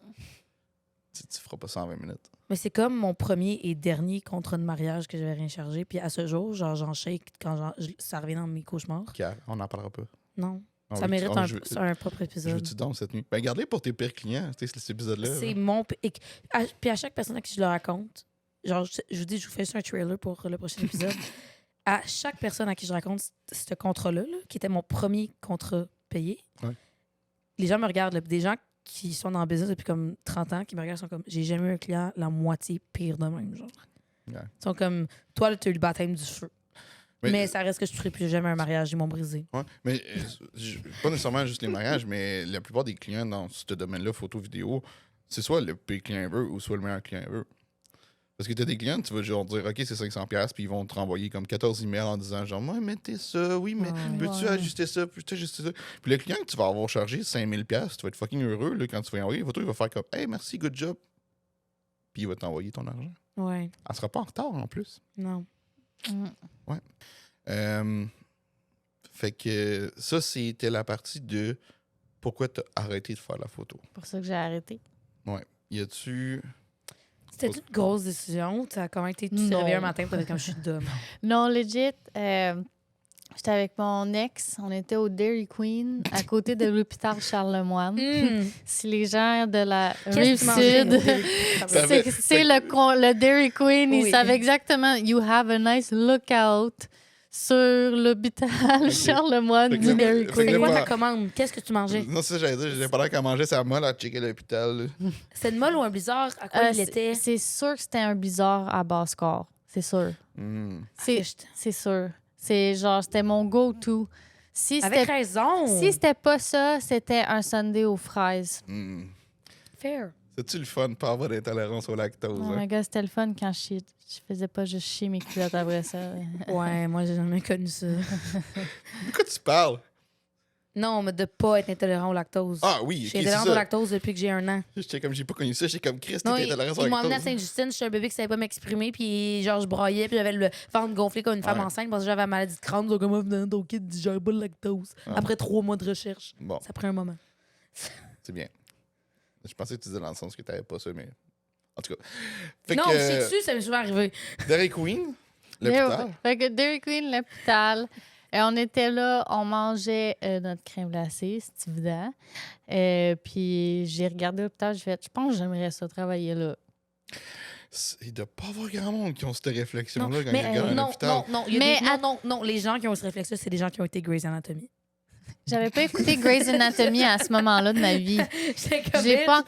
tu feras pas ça en 20 minutes. Mais c'est comme mon premier et dernier contrat de mariage que j'avais rien chargé. Puis à ce jour, genre, j'en shake quand ça revient dans mes cauchemars. Car on n'en parlera pas. Non. On Ça veut- mérite on- je- un propre Je épisode. veux-tu donc cette nuit? Ben, gardez pour tes pires clients, tu sais, cet épisode-là. C'est là. mon. Puis à chaque personne à qui je le raconte, genre, je vous dis, je vous fais juste un trailer pour le prochain épisode. À chaque personne à qui je raconte ce contrat-là, là, qui était mon premier contrat payé, Ouais. les gens me regardent. Là, puis des gens qui sont dans le business depuis comme 30 ans, qui me regardent, sont comme, j'ai jamais eu un client la moitié pire de même. Genre. Ouais. Ils sont comme, toi, tu as eu le baptême du feu. Mais ça reste que je ne ferai plus jamais un mariage, ils m'ont brisé. Ouais, mais pas nécessairement juste les mariages, mais la plupart des clients dans ce domaine-là, photo, vidéo, c'est soit le pire client veut ou soit le meilleur client veut. Parce que tu as des clients, tu vas genre dire, OK, c'est 500$, puis ils vont te renvoyer comme 14 emails en disant, genre, ouais, mettez ça, oui, mais peux-tu Ouais. ajuster ça, peux-tu ajuster ça? Puis le client que tu vas avoir chargé 5000$, tu vas être fucking heureux là, quand tu vas y envoyer une photo, il va faire comme, hey, merci, good job. Puis il va t'envoyer ton argent. Ouais, Elle sera pas en retard en plus. non. Fait que ça, c'était la partie de pourquoi tu as arrêté de faire la photo. C'est pour ça que j'ai arrêté. Ouais. Y a-tu. C'était une grosse décision. Ça a comment été? Tu t'es Non. réveillé un matin pour être comme je suis dumb. Non, legit, j'étais avec mon ex, on était au Dairy Queen, à côté de l'hôpital Charlemagne. Si les gens de la Rive-Sud, c'est le Dairy Queen, Oui. ils savent exactement, you have a nice lookout sur l'hôpital Charlemagne Fait que du le- Dairy fait que C'est le- Queen. quoi pas- ta commande? Qu'est-ce que tu mangeais? Non, c'est ça, j'allais dire, j'ai pas l'air qu'à manger, c'est à moi, là, checker l'hôpital. là. C'est une molle ou un blizzard? À quoi il était? C'est sûr que c'était un blizzard à Basse-Corps, c'est sûr. C'est sûr. C'est genre, c'était mon go-to. Si Avec c'était raison. si c'était pas ça, c'était un sundae aux fraises. Fair. C'est-tu le fun, pas avoir d'intolérance au lactose? Oh hein? my god, c'était le fun quand je faisais pas juste chier mes culottes après ça. Ouais, moi, j'ai jamais connu ça. De quoi tu parles? Non, mais de pas être intolérant au lactose. Ah oui, Je suis ok, c'est intolérante au ça. lactose depuis que j'ai 1 an. J'étais comme, j'ai pas connu ça. J'étais comme, Chris, Non, t'étais intolérant ils au m'ont amené à lactose. Sainte-Justine. J'étais un bébé qui savait pas m'exprimer. Puis, genre, je broyais. Puis, j'avais le ventre gonflé comme une femme Ouais. enceinte parce que j'avais la maladie de Crohn. Ils ont comme, non, ton kid digère pas le lactose. Ah. Après 3 mois de recherche. Bon, Ça prend un moment. c'est bien. Je pensais que tu disais dans le sens que t'avais pas ça, mais. En tout cas. Fait Non, que, je sais dessus, ça m'est souvent arrivé. Dairy Queen, Mais l'hôpital. ouais. Fait que Dairy Queen, l'hôpital. On était là, on mangeait notre crème glacée, c'est évident. Puis j'ai regardé l'hôpital, j'ai fait, je pense que j'aimerais ça travailler là. Il doit pas avoir grand monde qui ont cette réflexion-là quand ils mais regardent un non, hôpital. non, il y a Mais non, les gens qui ont ce réflexe-là, c'est des gens qui ont été Grey's Anatomy. J'avais pas écouté Grey's Anatomy à ce moment-là de ma vie. J'étais comme, Je l'ai pas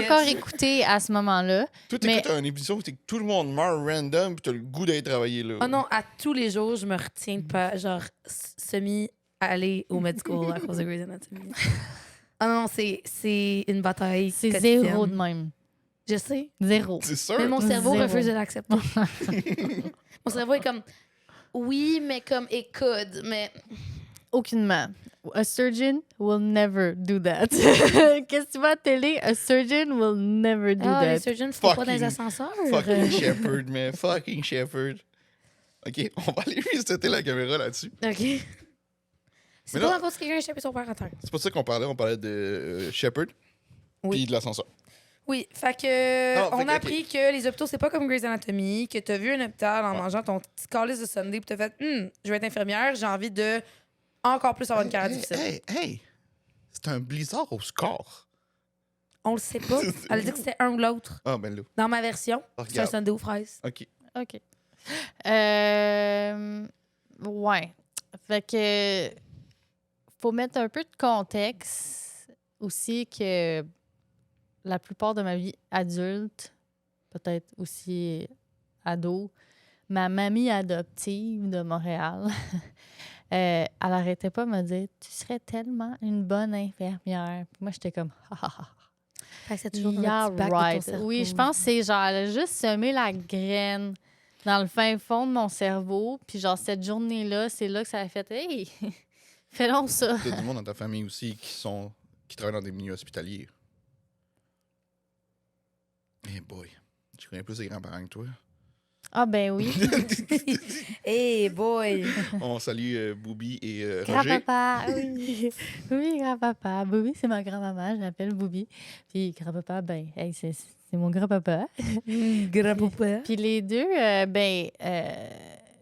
bitch. encore écouté à ce moment-là. Toi, Mais- t'écoutes une émission où tout le monde meurt random pis t'as le goût d'aller travailler là. Oh non, à tous les jours, je me retiens de pas, genre, semi aller au med school à cause de Grey's Anatomy. Ah non, c'est une bataille. C'est quotidienne. zéro de même. Je sais. Zéro. C'est sûr. Mais mon cerveau Zéro. refuse de l'accepter. Mon cerveau est comme, oui, mais comme, écoute, mais. Aucunement. A surgeon will never do that. Qu'est-ce que tu vois à la télé? A surgeon will never do Ah, les that. surgeons ne font pas dans les Fucking- ascenseurs. Fucking Shepherd, man. Fucking Shepherd. OK, on va aller resetter la caméra là-dessus. OK. C'est Mais pas non. dans cause que quelqu'un a échappé son père à terre. C'est pas ça qu'on parlait. On parlait de Shepherd Oui. puis de l'ascenseur. Oui, fait que Non, on fait que, a ok. appris que les hôpitaux, c'est pas comme Grey's Anatomy, que t'as vu un hôpital en mangeant ton petit calice de Sunday, puis t'as fait, je vais être infirmière, j'ai envie de encore plus avoir une carrière difficile. Hey! C'est un blizzard au score. On le sait pas. Elle a dit que c'était un ou l'autre. Ah, ben là. Dans ma version, c'est un Regarde. Sunday aux fraises. OK. OK. Ouais. Fait que faut mettre un peu de contexte aussi que la plupart de ma vie adulte, peut-être aussi ado, ma mamie adoptive de Montréal, elle arrêtait pas de me dire « Tu serais tellement une bonne infirmière. » Puis moi, j'étais comme « Ha, ha, ha. » Fait que c'est toujours dans Yeah, le petit bac de ton right. cerveau. Oui, je pense que c'est genre, elle a juste semé la graine dans le fin fond de mon cerveau. Puis genre, cette journée-là, c'est là que ça a fait « Hey, fais donc ça. T'as du monde dans ta famille aussi qui travaillent dans des milieux hospitaliers. Eh boy. Je connais plus les grands-parents que toi. » Ah ben oui. Hey boy! On salue Boubi et Roger. Grand-papa, oui. Oui, grand-papa. Boubi, c'est ma grand-maman, je l'appelle Boubi. Puis grand-papa, ben, hey, c'est mon grand-papa. Grand-papa. Puis les deux,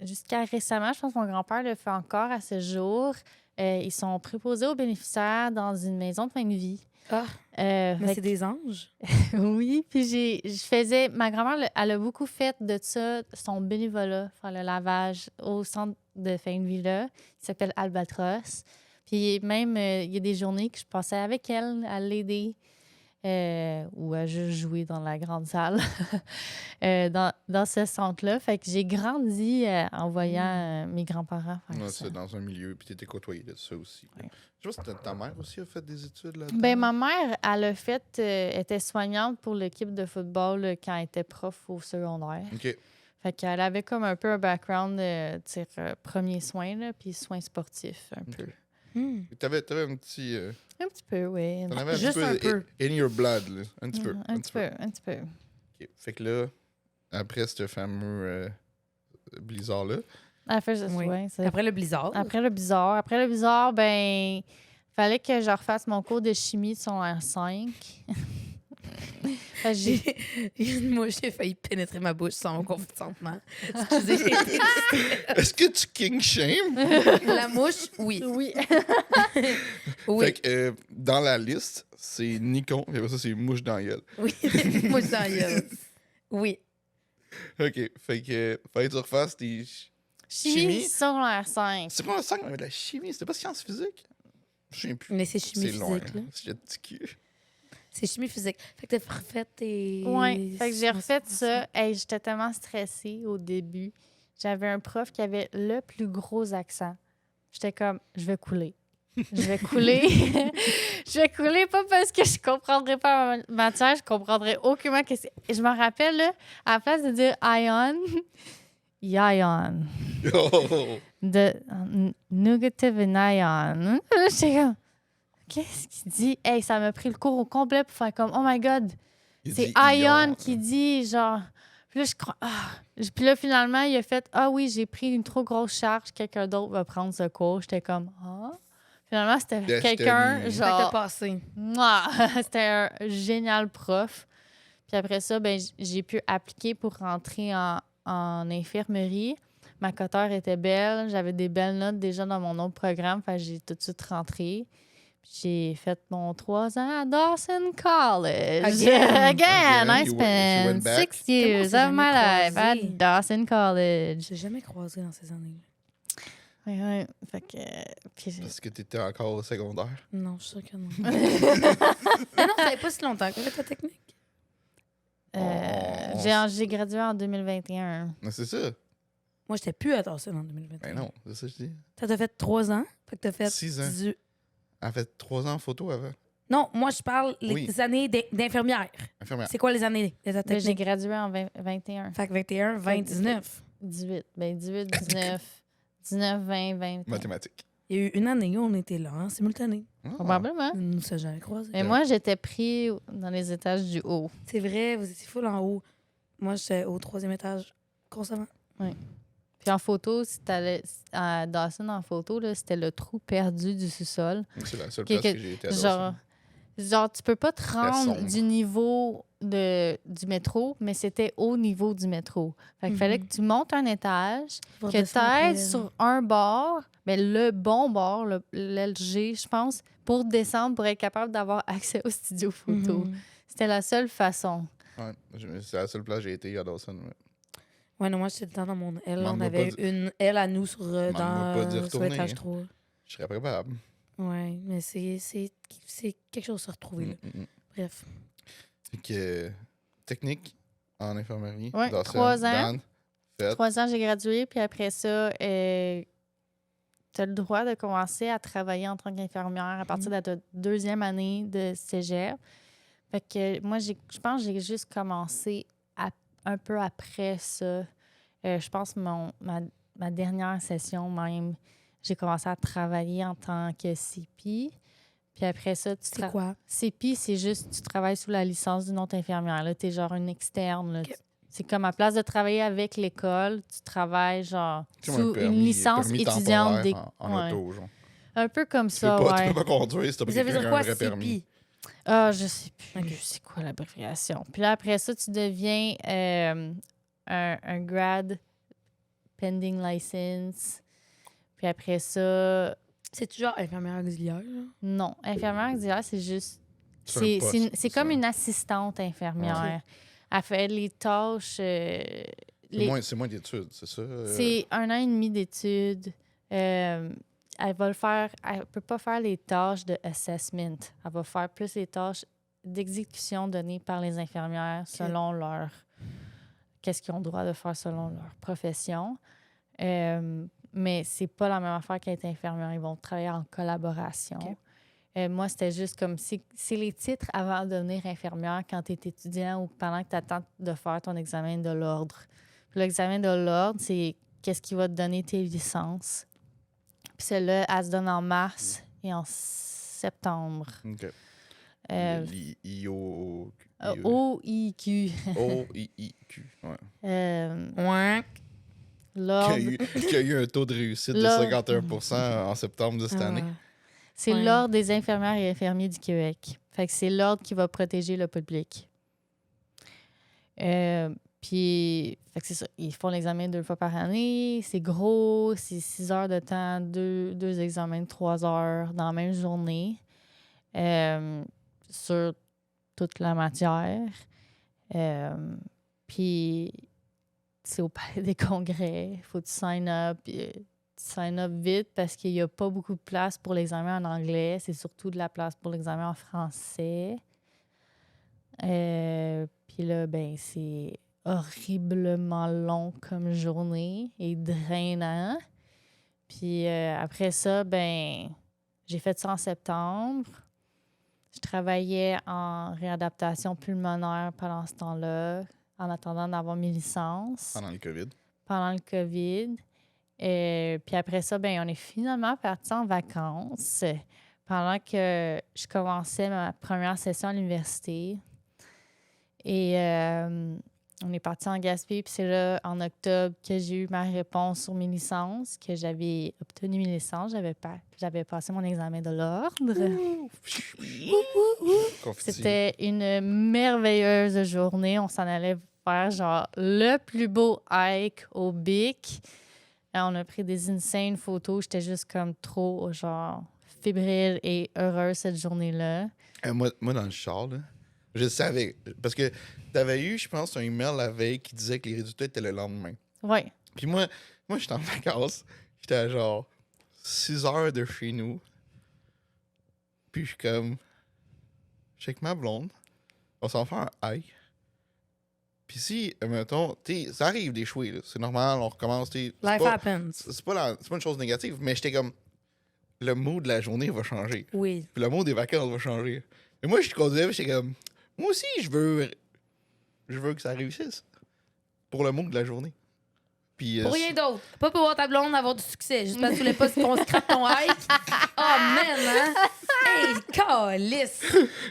jusqu'à récemment, je pense que mon grand-père le fait encore à ce jour. Ils sont préposés aux bénéficiaires dans une maison de fin de vie. Ah, Fait mais c'est des anges. oui, puis je faisais... Ma grand-mère, elle a beaucoup fait de ça, son bénévolat, faire le lavage au centre de fin de vie-là. Il s'appelle Albatros. Puis même, il y a des journées que je passais avec elle à l'aider ou à juste jouer dans la grande salle dans ce centre-là. Fait que j'ai grandi en voyant mes grands-parents faire Ouais, ça. c'est dans un milieu, puis t'étais côtoyé de ça aussi. Ouais. Je sais pas si ta mère aussi a fait des études là-dedans. Ben, ma mère, elle a fait, était soignante pour l'équipe de football quand elle était prof au secondaire. OK. Fait qu'elle avait comme un peu un background de premiers soins, là, puis soins sportifs, un peu. OK. T'avais un petit... Un petit peu, oui. T'en avais un Juste petit peu un peu. in your blood, là. Un petit peu. Un petit peu, un petit peu. OK. Fait que là, après ce fameux blizzard-là, Après, Oui. ouais, c'est- Après le blizzard. Après le bizarre, ben, fallait que je refasse mon cours de chimie de son R5. Fait que j'ai- Moi, j'ai failli pénétrer ma bouche sans mon consentement. Excusez. est-ce que tu king shame? La mouche, oui. Oui. Oui. Fait que dans la liste, c'est Nikon, et après ça, c'est Mouche dans la gueule. Oui. Mouche dans la gueule. Oui. OK. Fait que fallait que tu refasses tes... Chimie sur R5. C'est pas un 5, mais de la chimie. C'était pas science physique? Je sais plus. Mais c'est chimie C'est loin. physique, là. C'est le petit cul. C'est chimie physique. Fait que t'as refait tes... Ouais, fait que j'ai refait ça. Hey, j'étais tellement stressée au début. J'avais un prof qui avait le plus gros accent. J'étais comme, je vais couler. Je vais couler. Je vais couler, pas parce que je comprendrais pas ma matière, je comprendrais aucunement que c'est. Je me rappelle, là, à la place de dire Ion, ion. Oh! De negative ion. J'étais comme, qu'est-ce qu'il dit? Hey, ça m'a pris le cours au complet pour faire comme, oh my God, Il c'est dit ion qui dit, genre. Puis là, je crois. Puis là, finalement, il a fait, ah oui, j'ai pris une trop grosse charge, quelqu'un d'autre va prendre ce cours. J'étais comme, ah. Finalement, c'était Destiny. quelqu'un, Fait que t'as genre. passé. Mouah! C'était un génial prof. Puis après ça, ben, j'ai pu appliquer pour rentrer en infirmerie. Ma coteur était belle. J'avais des belles notes déjà dans mon autre programme. Fait que j'ai tout de suite rentré. Puis j'ai fait mon 3 ans à Dawson College. Again. I You went spent back. 6 years Comment on s'est of my jamais life at croisés? Dawson College. J'ai jamais croisé dans ces années. Ouais. Fait que... puis Parce que t'étais encore au secondaire. Non, je suis sûre que non. Mais non, ça fait pas si longtemps que ta technique. j'ai gradué en 2021. Mais c'est ça. Moi, j'étais plus à Dawson en 2021. Ben non, c'est ça que je dis. Ça t'a fait 3 ans. Fait que t'as fait 6 ans. 18. Elle a fait 3 ans en photo avant. Non, moi, je parle les Oui. années d'infirmière. Infirmière. C'est quoi les années d'état Ben, j'ai technique? gradué en 21. Fait que 21, 20, 19. 18. Ben, 18, 19. 19, 20, 20. Mathématiques. Il y a eu une année où on était là, en simultané. Ah. Probablement. On ne s'est jamais croisés. Mais moi, j'étais pris dans les étages du haut. C'est vrai, vous étiez full en haut. Moi, j'étais au 3e étage constamment. Puis en photo, si t'allais à Dawson en photo, là, c'était le trou perdu du sous-sol. C'est la seule Que- place que j'ai été à Genre, Dawson. genre, tu peux pas te rendre sombre. du niveau du métro, mais c'était au niveau du métro. Fait qu'il fallait que tu montes un étage, Pour que tu descendre après, ailles sur un bord, mais le bon bord, l'LG, je pense, pour descendre, pour être capable d'avoir accès au studio photo. Mhm. C'était la seule façon. Ouais, c'est la seule place que j'ai été à Dawson. Ouais. Ouais, non, moi, j'étais dans mon L. On Demande-moi avait pas une L à nous sur, Demande-moi pas d'y sur retourner, l'étage hein. 3. Je serais capable. Ouais, mais c'est quelque chose à se retrouver, là. Bref. Fait que, technique en infirmerie. Ouais, Dawson, 3 ans. Dan, fait. 3 ans, j'ai gradué, puis après ça, tu as le droit de commencer à travailler en tant qu'infirmière à partir de ta 2e année de cégep. Fait que moi, je pense que j'ai juste commencé un peu après ça. Je pense ma dernière session même, j'ai commencé à travailler en tant que CP. Puis après ça, C'est quoi? CP, c'est juste, tu travailles sous la licence d'une autre infirmière. Là, t'es genre une externe. Là. Ok. C'est comme à place de travailler avec l'école, tu travailles genre C'est comme un sous permis- une licence permis étudiante. temporaire en Ouais. auto, genre. Un peu comme Tu peux ça, pas, ouais. tu peux pas conduire si t'as pas Ça veut quelqu'un dire qui a un quoi, vrai permis. CP? Ah, je sais plus. Ok. C'est quoi l'abréviation? Puis là, après ça, tu deviens un grad pending license. Puis après ça, C'est toujours infirmière auxiliaire, là? non. Infirmière auxiliaire, c'est juste... C'est un C'est poste, c'est comme ça. une assistante infirmière. Elle fait les tâches... C'est moins d'études, c'est ça? C'est 1 an et demi d'études. Elle va le faire... Elle peut pas faire les tâches de assessment. Elle va faire plus les tâches d'exécution données par les infirmières selon leur... Qu'est-ce qu'ils ont le droit de faire selon leur profession. Mais c'est pas la même affaire qu'être infirmière. Ils vont travailler en collaboration. OK. Moi, c'était juste comme... C'est les titres avant de devenir infirmière quand tu es étudiant ou pendant que tu attends de faire ton examen de l'ordre. Puis l'examen de l'ordre, c'est qu'est-ce qui va te donner tes licences. Puis celle-là, elle se donne en mars et en septembre. OK. OIQ. OIIQ. Ouais. Ouais. L'ordre... Qui a eu un taux de réussite de L'ordre- 51% en septembre de cette année. C'est Ouais. l'Ordre des infirmières et infirmiers du Québec. Fait que c'est l'ordre qui va protéger le public. Puis, fait que c'est ça. Ils font l'examen 2 fois par année. C'est gros. C'est 6 heures de temps, deux examens de 3 heures dans la même journée sur toute la matière. Puis, c'est au palais des congrès. Il faut que tu sign up. Tu sign up vite parce qu'il n'y a pas beaucoup de place pour l'examen en anglais. C'est surtout de la place pour l'examen en français. Puis là, ben, c'est horriblement long comme journée et drainant. Puis après ça, ben, j'ai fait ça en septembre. Je travaillais en réadaptation pulmonaire pendant ce temps-là, en attendant d'avoir mes licences. Pendant le COVID. pendant le COVID. Puis après ça, ben on est finalement partis en vacances pendant que je commençais ma première session à l'université. Et on est parti en Gaspésie, puis c'est là, en octobre, que j'ai eu ma réponse sur mes licences, que j'avais obtenu mes licences. J'avais passé mon examen de l'ordre. Confetti. C'était une merveilleuse journée. On s'en allait faire genre le plus beau hike au Bic. On a pris des insane photos. J'étais juste comme trop genre fébrile et heureuse cette journée-là. Moi, dans le char, là, je savais. Parce que t'avais eu, je pense, un email la veille qui disait que les résultats étaient le lendemain. Oui. Puis moi j'étais en vacances. J'étais à genre 6 heures de chez nous. Puis je suis comme... Je suis avec ma blonde. On s'en fait un hike. Puis si, mettons, ça arrive d'échouer, là. C'est normal, on recommence, Life pas, happens. c'est pas une chose négative, mais j'étais comme... Le mood de la journée va changer. Oui. Puis le mood des vacances va changer. Et moi, je conduisais, j'étais comme... Moi aussi, je veux que ça réussisse. Pour le mood de la journée. Puis, Pour rien d'autre. Pas pour voir ta blonde avoir du succès. Juste parce que tu voulais pas qu'on scrape ton hike. Oh, man, hein? Hey, calice!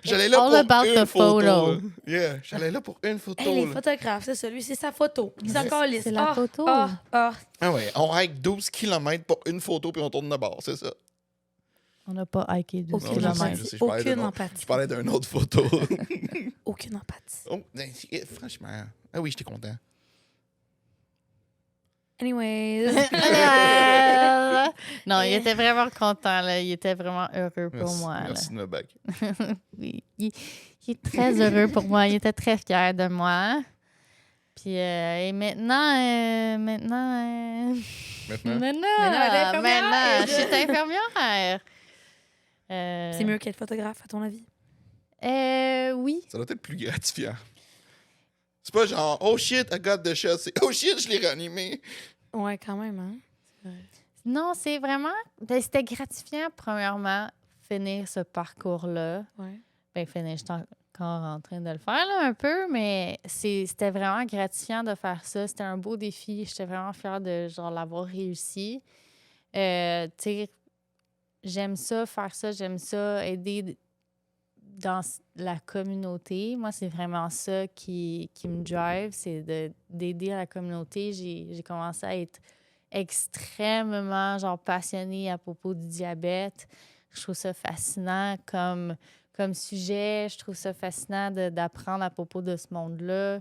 j'allais là all pour about une the photo. photo. Là. Yeah, j'allais là pour une photo. Hey, les là. photographes, c'est ça. Lui, c'est sa photo. Il s'en calisse. C'est la photo. Ah ouais, on hike 12 km pour une photo puis on tourne de bord, c'est ça. On n'a pas hiké 12 Aucune Non, kilomètres. je sais, Aucune empathie. Je parlais d'une autre photo. Aucune empathie. Oh, franchement. Ah oui, j'étais content. Anyways. Non, il était vraiment content. Là. Il était vraiment heureux pour Merci, moi. merci là. de me back. Oui, il est très heureux pour moi. Il était très fier de moi. Puis, et maintenant, Maintenant? maintenant, je suis infirmière. C'est mieux qu'être photographe, à ton avis? Oui. Ça doit être plus gratifiant. C'est pas genre, oh shit, I got the shot. C'est, oh shit, je l'ai réanimé. Ouais, quand même, hein? Non, c'est vraiment... Ben, c'était gratifiant, premièrement, finir ce parcours-là. Ouais. Ben, finir, j'étais encore en train de le faire, là, un peu, mais c'était vraiment gratifiant de faire ça. C'était un beau défi. J'étais vraiment fière de, genre, l'avoir réussi. Tu sais, j'aime ça, faire ça. J'aime ça, aider dans la communauté. Moi, c'est vraiment ça qui me drive, c'est d'aider la communauté. J'ai commencé à être extrêmement genre passionnée à propos du diabète. Je trouve ça fascinant comme sujet. Je trouve ça fascinant d'apprendre à propos de ce monde-là.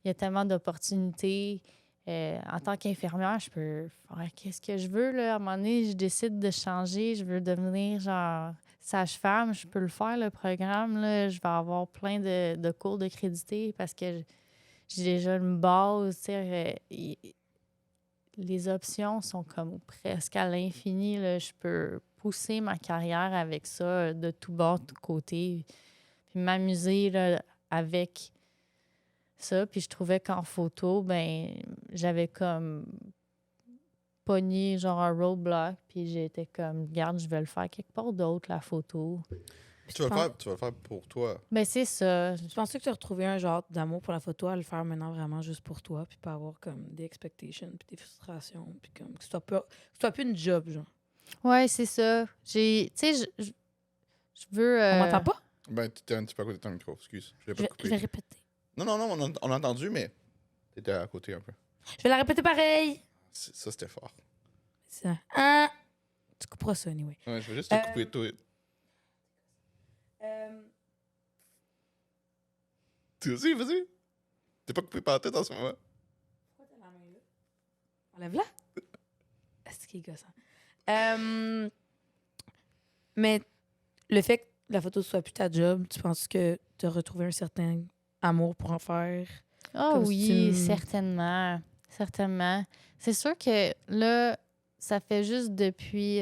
Il y a tellement d'opportunités. En tant qu'infirmière, je peux faire qu'est-ce que je veux. Là. À un moment donné, je décide de changer. Je veux devenir genre sage-femme. Je peux le faire, le programme. Là. Je vais avoir plein de cours de crédité parce que j'ai déjà une base. Les options sont comme presque à l'infini. Là. Je peux pousser ma carrière avec ça de tout bord, de tout côté. Puis m'amuser là, avec ça. Puis je trouvais qu'en photo, ben j'avais comme pogné genre un roadblock. Puis j'étais comme, regarde, je vais le faire quelque part d'autre, la photo. Tu vas le faire pour toi. Ben c'est ça. Je pensais que tu as retrouvé un genre d'amour pour la photo à le faire maintenant vraiment juste pour toi, puis pas avoir comme des expectations, puis des frustrations, puis comme que ce soit plus une job, genre. Ouais, c'est ça. Tu sais, je veux... On m'entend pas? Ben, t'étais un petit peu à côté de ton micro, excuse. Je l'ai pas Je coupé. vais répéter. Non, on a entendu, mais t'étais à côté un peu. Je vais la répéter pareil. Ça, c'était fort. Ça. Ah! Tu couperas ça, anyway. Ouais, je vais juste te couper tout. Tu aussi, vas-y. T'es pas coupé par la tête en ce moment. Pourquoi t'as la main là? Enlève-la. C'est qui est gossant. Mais le fait que la photo soit plus ta job, tu penses que tu as retrouvé un certain amour pour en faire? Ah Comme oui, si tu- certainement. Certainement. C'est sûr que là, ça fait juste depuis...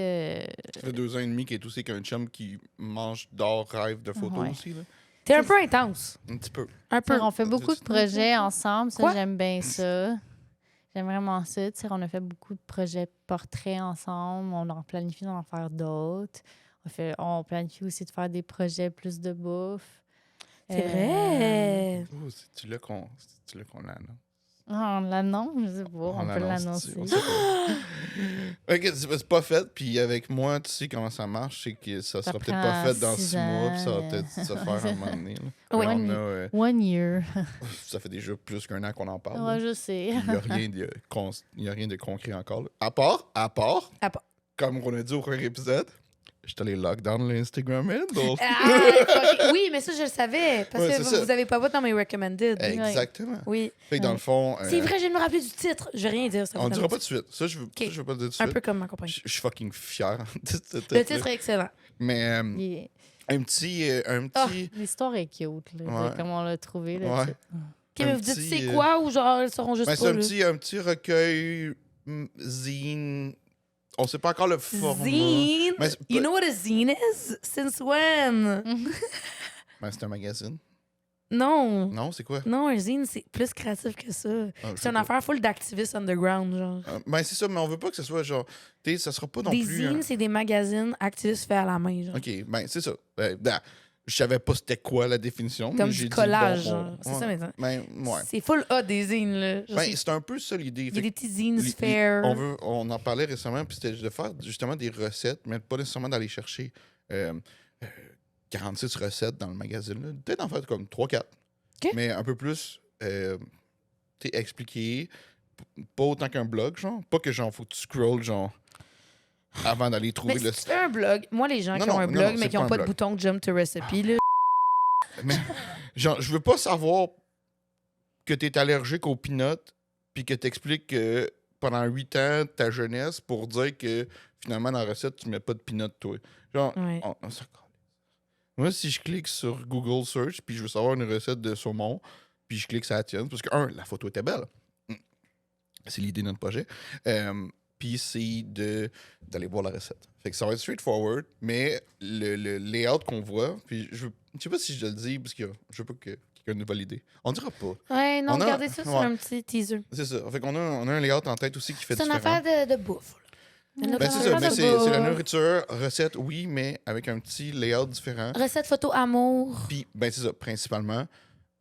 Ça fait 2 ans et demi qu'il est aussi qu'un chum qui mange, dort, rêve de photos Ouais. aussi. Là. T'es un peu intense. Un petit peu. Un peu. On fait beaucoup de projets ensemble. Ça, Quoi? j'aime bien ça. J'aime vraiment ça. Tu sais, on a fait beaucoup de projets portraits ensemble. On en planifie d'en faire d'autres. On planifie aussi de faire des projets plus de bouffe. C'est vrai. Oh, c'est-tu là qu'on l'annonce? On l'annonce, je sais pas, on peut l'annonce, l'annoncer. on sait pas. Ok, c'est pas fait, puis avec moi, tu sais comment ça marche, c'est que ça sera peut-être pas prend fait dans 6 6 mois, puis ça va ans. peut-être se faire à un moment donné. Là. Ouais. Mais on One, a, 1 year. ça fait déjà plus qu'un an qu'on en parle. Ouais, là. je sais. Il n'y a rien de concret encore. Là. À part, À part. comme on a dit au premier épisode, je suis allé lockdown l'Instagram handle. Oui, mais ça, je le savais. Parce Ouais, que c'est ça. vous avez pas dans mes recommended. Exactement. Oui. Fait que dans le fond, C'est vrai, je viens de me rappeler du titre. Je vais rien dire. Ça on vous ne dira pas donne- tout de suite. Ça, je veux pas le dire tout de Un suite. peu comme ma compagnie. Je suis fucking fier. Le titre est excellent. Mais Yeah. un petit. Ah. L'histoire est cute, là, Ouais. de comment on l'a trouvé. Là, Ouais. tu sais. OK, mais Un vous dites petit, c'est quoi ou genre, ils sauront juste Ben, pas. c'est là? un petit recueil zine. On sait pas encore le format. Zine? Mais c'est You pas- know what a zine is? Since when? Ben, c'est un magazine. Non. Non, c'est quoi? Non, un zine, c'est plus créatif que ça. Ah, je C'est sais une pas. affaire full d'activistes underground, genre. Ben, c'est ça, mais on veut pas que ce soit genre. Tu sais, ça sera pas non Des plus. zines, c'est des magazines activistes faits à la main, genre. Ok, ben, c'est ça. Je savais pas c'était quoi la définition. Comme mais du j'ai dit, collage, bon, genre. C'est ça, maintenant. Ben, ouais. C'est full hot des zines, là. Genre, Ben, c'est un peu ça l'idée. il y Fait a des petits zines Li- li- fair. on en parlait récemment, puis c'était de faire justement des recettes, mais pas nécessairement d'aller chercher 46 recettes dans le magazine. Là. Peut-être en faire comme 3-4. OK. Mais un peu plus expliqué, pas autant qu'un blog, genre. Pas que genre, faut que tu scrolls, genre, avant d'aller trouver Mais si le. tu fais un blog, moi, les gens Non, qui ont non, un non, blog, non, mais c'est qui pas n'ont un pas de blog. bouton Jump to Recipe, là. Mais, genre, je veux pas savoir que t'es allergique aux peanuts, puis que t'expliques que pendant 8 ans, ta jeunesse, pour dire que finalement, dans la recette, tu mets pas de peanuts, toi. Genre, Ouais. on s'en calisse. Moi, si je clique sur Google Search, puis je veux savoir une recette de saumon, puis je clique sur la tienne, parce que, la photo était belle. C'est l'idée de notre projet. Puis c'est d'aller voir la recette. Fait que ça va être straightforward, mais le layout qu'on voit, puis je sais pas si je le dis, parce que je veux pas que quelqu'un nous valide. On dira pas. Ouais, non, On a- regardez ça sur ouais. un petit teaser. C'est ça. Fait qu'on on a un layout en tête aussi qui fait C'est une différent. affaire de bouffe. là. Une Ben, c'est affaire ça, mais de c'est la bouffe. nourriture, recette, oui, mais avec un petit layout différent. Recette photo amour. Puis, ben, c'est ça, principalement,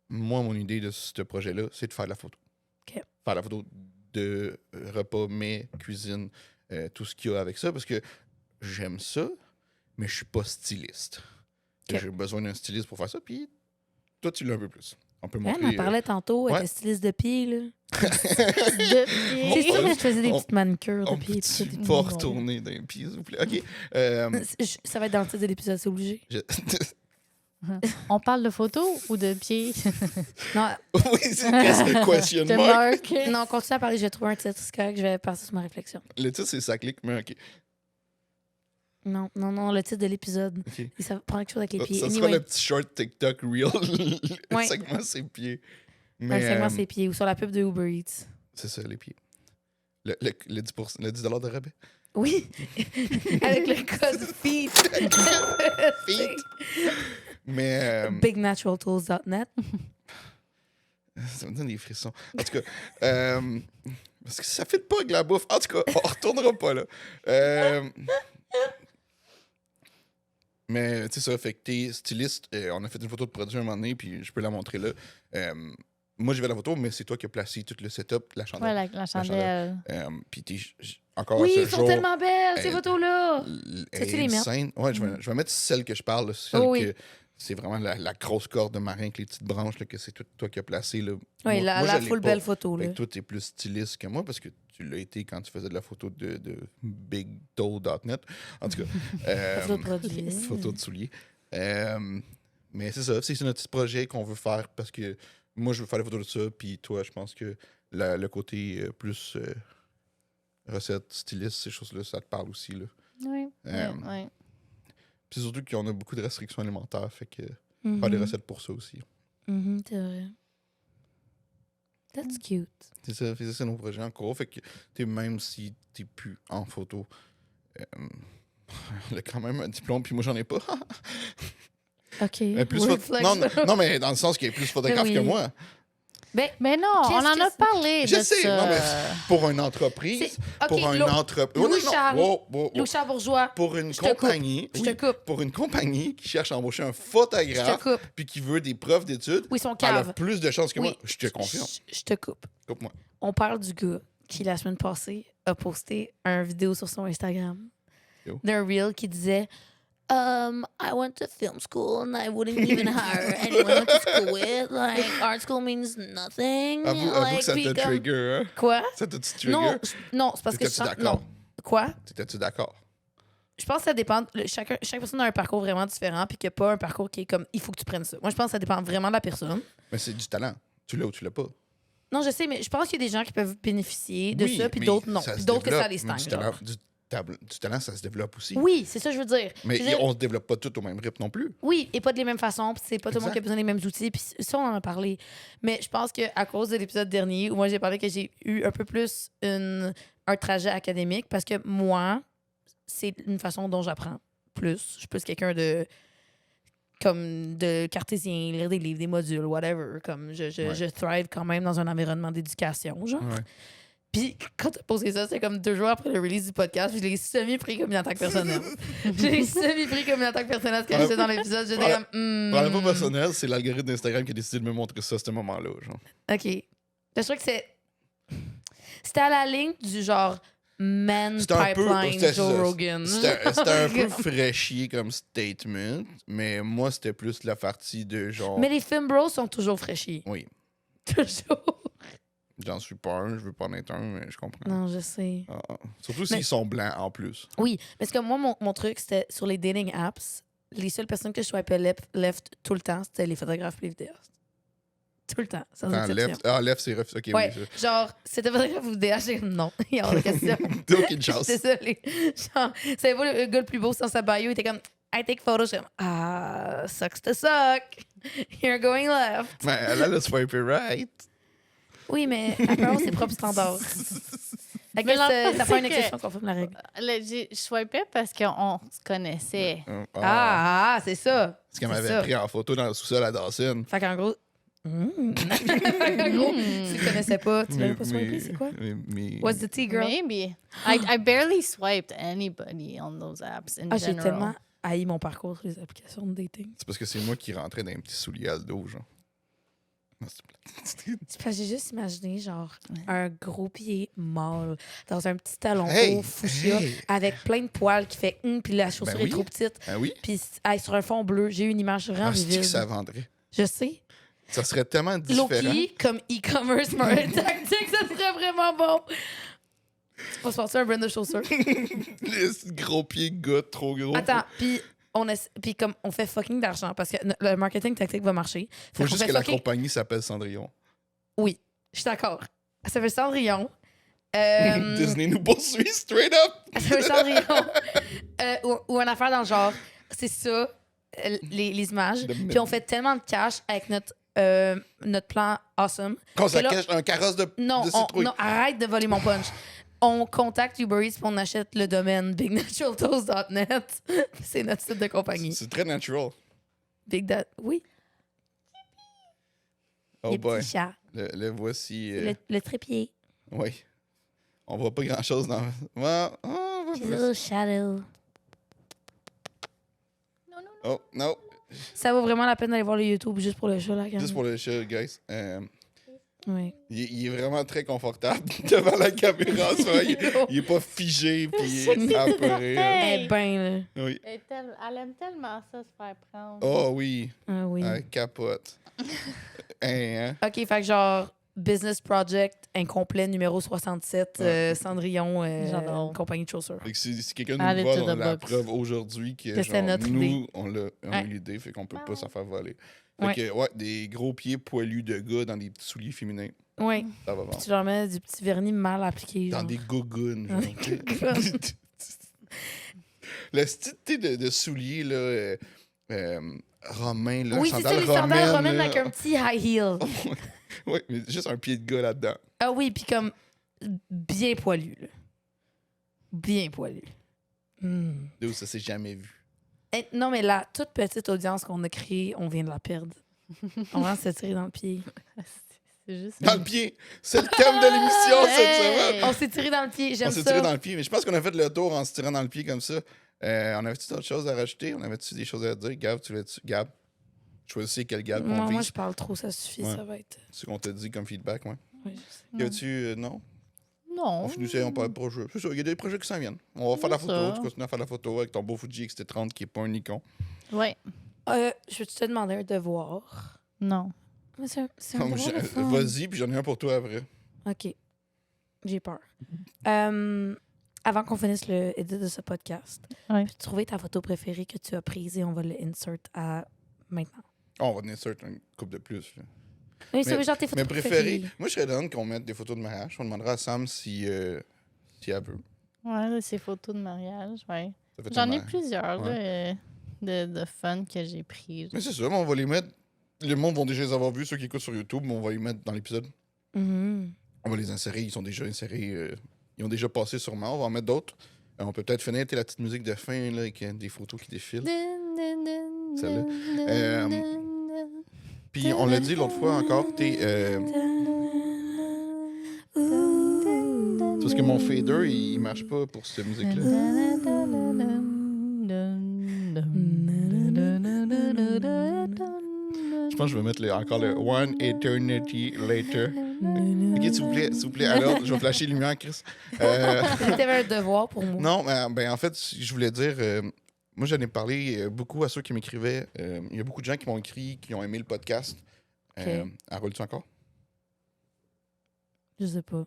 moi, mon idée de ce projet-là, c'est de faire de la photo. OK. Faire la photo de repas, mais cuisine, tout ce qu'il y a avec ça, parce que j'aime ça, mais je suis pas styliste. OK. J'ai besoin d'un styliste pour faire ça, puis toi, tu l'as un peu plus. On peut Elle montrer. m'en parlait tantôt, elle ouais. était styliste de pied, là. De C'est pied. sûr que je faisais des on- petites manucures de On pied. peut-tu puis pas tout. retourner dans les pieds, s'il vous plaît? OK. Ça va être dans le titre de l'épisode, c'est obligé. Je- On parle de photos ou de pieds? Non, oui, c'est question De mark. marque. non, continue à parler, je vais trouver un titre, c'est correct, je vais passer sur ma réflexion. Le titre, c'est ça clique, mais OK. Non, le titre de l'épisode. OK. Et ça prend quelque chose avec les pieds. Ça sera Anyway, le petit short TikTok reel. Le Ouais. segment, c'est pieds. un Mais segment, ses pieds ou sur la pub de Uber Eats. c'est ça, les pieds. Le 10%, le 10 de rabais. Oui, avec le code feet. Feet. Mais Bignaturaltools.net. ça me donne des frissons. En tout cas, parce que ça fait pas avec la bouffe. En tout cas, on retournera pas là. Mais tu sais ça, fait que t'es styliste. On a fait une photo de produit un moment donné, puis je peux la montrer là. Moi, j'ai vu la photo, mais c'est toi qui as placé tout le setup, la chandelle. Ouais, la chandelle. Puis encore Oui, à ce ils sont jour, tellement belles, ces elle- photos-là. elle Sais-tu est les mettre? insane. Ouais, je vais mettre celle que je parle, là, celle Oh oui. que c'est vraiment la grosse corde de marin avec les petites branches là, que c'est toi qui as placé. Là. Oui, Moi, la je l'ai full pas. belle photo. Fait Là. que toi, t'es plus styliste que moi parce que tu l'as été quand tu faisais de la photo de bigtoe.net. En tout cas, Photo de produit. photo de souliers. Mais c'est ça, c'est notre petit projet qu'on veut faire parce que moi, je veux faire les photos de ça, puis toi, je pense que le côté plus recette, styliste, ces choses-là, ça te parle aussi. Là. Oui. Ouais. Puis surtout qu'on a beaucoup de restrictions alimentaires, fait que Mhm. faire des recettes pour ça aussi. Mhm, c'est vrai. That's cute. C'est ça, c'est nos projets en cours. Fait que même si t'es plus en photo, il a quand même un diplôme, puis moi j'en ai pas. OK. Elle est plus Word flex. non, mais dans le sens qu'il est plus photographe Oui. que moi. Ben, Mais non, on Qu'est-ce en a que parlé Je de sais, ça. non, mais pour une entreprise, C'est- pour OK, une entreprise... Louis Charles. Louis Charles Bourgeois, Pour une je te coupe. compagnie, Je te coupe. pour une compagnie qui cherche à embaucher un je te photographe coupe. puis qui veut des preuves d'études, Oui, son elle a cave. plus de chances que Oui. moi. Je te confirme. Je te coupe. Coupe-moi. On parle du gars qui, la semaine passée, a posté une vidéo sur son Instagram Yo. d'un reel qui disait I went to film school and I wouldn't even hire anyone I went to school with. Like, art school means nothing. Avoue like, que ça puis te comme- trigger, hein? Quoi? Ça te trigger? Non, non, c'est parce que je T'étais-tu sens... d'accord? Non. Quoi? T'étais-tu d'accord? Je pense que ça dépend. Chaque personne a un parcours vraiment différent, puis qu'il n'y a pas un parcours qui est comme il faut que tu prennes ça. Moi, je pense que ça dépend vraiment de la personne. Mais c'est du talent. Tu l'as ou tu l'as pas. Non, je sais, mais je pense qu'il y a des gens qui peuvent bénéficier de Oui, ça, puis mais d'autres non. ça Puis se d'autres que ça développe. les Mais stagne. Du talent, genre. du talent, ça se développe aussi. Oui, c'est ça que je veux dire. Mais Je veux dire, on se développe pas tout au même rythme non plus. oui, et pas de les mêmes façons, puis c'est pas tout le monde Exact. qui a besoin des mêmes outils, puis ça, on en a parlé. Mais je pense qu'à cause de l'épisode dernier, où moi j'ai parlé que j'ai eu un peu plus un trajet académique, parce que moi, c'est une façon dont j'apprends plus. Je suis plus quelqu'un de cartésien, lire des livres, des modules, whatever. Comme je thrive quand même dans un environnement d'éducation, genre. Ouais. Puis quand t'as posé ça, c'est comme 2 jours après le release du podcast, puis je l'ai semi-pris comme une attaque personnelle. Je l'ai semi-pris comme une attaque personnelle, ce que je disais dans l'épisode. J'étais comme... Parle pas personnel, c'est l'algorithme d'Instagram qui a décidé de me montrer ça à ce moment-là. Genre. OK. Je trouve que c'était à la ligne du genre man C'était un peu- pipeline c'était Joe ça. Rogan. C'était un peu fraîchier comme statement, mais moi, c'était plus la partie de genre. Mais les film bros sont toujours fraîchis. Oui, Toujours. j'en suis pas un, je veux pas en être un, mais je comprends. Non, je sais. Ah, ah. Surtout s'ils sont blancs en plus. Oui, parce que moi, mon truc, c'était sur les dating apps, les seules personnes que je swipais left tout le temps, c'était les photographes et les vidéastes. Tout le temps, sans Attends, exception. left, c'est ref. Ok, Ouais, oui. genre, c'était photographe ou vidéaste, j'ai dit non, il y a hors de question. T'as aucune chance. Désolée. Genre, c'est pas le gars le plus beau sans sa bio, il était comme, I take photos, je suis comme, sucks to suck. You're going left. Mais elle a le swiper right. Oui, mais après, on ses propres standards. Fait que Mais l'affaire, ça c'est fait une que- exception qu'on fait la règle. Je swipais parce qu'on se connaissait. C'est ça. Ce qu'elle c'est m'avait ça. pris en photo dans le sous-sol à Dawson. Fait qu'en gros. Fait qu'en gros, si tu connaissais pas, tu l'avais pas swipé, c'est quoi? Mais- What's the tea, girl? Maybe. I barely swiped anybody on those apps in J'ai general. tellement haï mon parcours sur les applications de dating. C'est parce que c'est moi qui rentrais dans un petit soulier à dos, genre. Non, c'est une C'est parce que j'ai juste imaginé, genre, un gros pied mâle dans un petit talon Hey, haut, fuchsia, hey. avec plein de poils qui fait puis la chaussure Ben oui. est trop petite. Ah oui? Puis sur un fond bleu, j'ai eu une image vraiment Ah, c'est vivide. que ça vendrait. Je sais. Ça serait tellement différent. Loki, comme e-commerce marketing tactique, ça serait vraiment bon. On se passer un brand de chaussures. Les gros pieds gars trop gros. Attends, puis comme on fait fucking d'argent parce que le marketing tactique va marcher. Faut Fait qu'on juste fait que la fucking- compagnie s'appelle Cendrillon. Oui, je suis d'accord. Ça fait Cendrillon. Disney nous poursuit straight up. Ça fait Cendrillon. Ou une affaire dans le genre. C'est ça, les images. De- Puis on fait tellement de cash avec notre plan awesome. Qu'on Que là- s'accache un carrosse de Non, citrouille. non, arrête de voler mon punch. On contacte Uber Eats puis on achète le domaine bignaturaltoast.net. C'est notre site de compagnie. C'est très natural. Big Dad. Oui, Oh les boy. petits chats. Le voici. Le trépied. Oui. On voit pas grand-chose dans... Ouais, on voit His plus. little shadow. Oh, non. Ça vaut vraiment la peine d'aller voir le YouTube juste pour le chat, là. quand Juste même. pour le chat, guys. Oui. Il est vraiment très confortable devant la caméra. Ça, il est pas figé puis il est apeuré. Eh ben, là. Oui. Elle aime tellement ça, se faire prendre. Oh oui. Ah oui. Elle capote. Hein? OK, fait que genre, Business Project incomplet numéro 67, Cendrillon, J'adore. compagnie de chaussures. Fait que si quelqu'un Add nous it voit, to on the a la books. preuve aujourd'hui que Que c'est genre, notre nous, idée. on a Ouais. eu l'idée, fait qu'on peut pas s'en faire voler. Fait Ouais. que, ouais, des gros pieds poilus de gars dans des petits souliers féminins, Oui. ça va vendre. Tu leur mets du petit vernis mal appliqué. Dans genre. des gougounes. Dans genre. des gougounes. Le style tu sais, de souliers, là, romains, là, Oui, c'est ça, sandales les sandales romaines là. avec un petit high heel. Ouais, mais juste un pied de gars là-dedans. Ah oui, puis comme bien poilu. Là. Bien poilu. Hmm. D'où ça s'est jamais vu. Eh, non, mais la toute petite audience qu'on a créée, on vient de la perdre. On va se tirer dans le pied. C'est juste Dans le pied. C'est le thème de l'émission cette semaine. On s'est tiré dans le pied, j'aime On ça. s'est tiré dans le pied, mais je pense qu'on a fait le tour en se tirant dans le pied comme ça. On avait-tu d'autres choses à rajouter? On avait-tu des choses à dire? Gab, Gab, choisissez quel Gab qu'on Moi, vise. je parle trop, ça suffit, Ouais. ça va être... C'est ce qu'on t'a dit comme feedback, ouais. Oui, je sais. Y a-tu... non? Non. On finissait, on parle de projets. C'est ça, il y a des projets qui s'en viennent. On va faire la C'est photo, ça. tu continues à faire la photo avec ton beau Fuji X-T30 qui est pas un Nikon. Ouais. Je veux te demander un devoir? Non. Mais c'est un Comme devoir de fun. Vas-y, puis j'en ai un pour toi après. OK. J'ai peur. Avant qu'on finisse le edit de ce podcast, Ouais. peux-tu trouver ta photo préférée que tu as prise et on va le insert à maintenant. Oh, on va insert une coupe de plus. Là. Oui, c'est Mais- genre tes photos Mais préféré, moi je serais down qu'on mette des photos de mariage. On demandera à Sam si elle veut. Ouais, là, c'est photos de mariage, ouais. Ça fait J'en ai tellement- plusieurs là, de fun que j'ai pris. Mais c'est ça, mais on va les mettre. Le monde vont déjà les avoir vus, ceux qui écoutent sur YouTube, mais on va les mettre dans l'épisode. Mhm. On va les insérer, ils sont déjà insérés. Ils ont déjà passé sûrement, on va en mettre d'autres. On peut peut-être finir la petite musique de fin là, avec des photos qui défilent. Celle-là. Puis on l'a dit l'autre fois encore, c'est parce que mon fader, il marche pas pour cette musique-là. Je pense que je vais mettre encore le One Eternity Later. Ok, s'il vous plaît, alors, je vais flasher les lumières, Chris. T'avais un devoir pour moi. Non, mais en fait, je voulais dire, moi j'en ai parlé beaucoup à ceux qui m'écrivaient. Il y a beaucoup de gens qui m'ont écrit, qui ont aimé le podcast. Ok. Elle roule-tu encore? Je sais pas.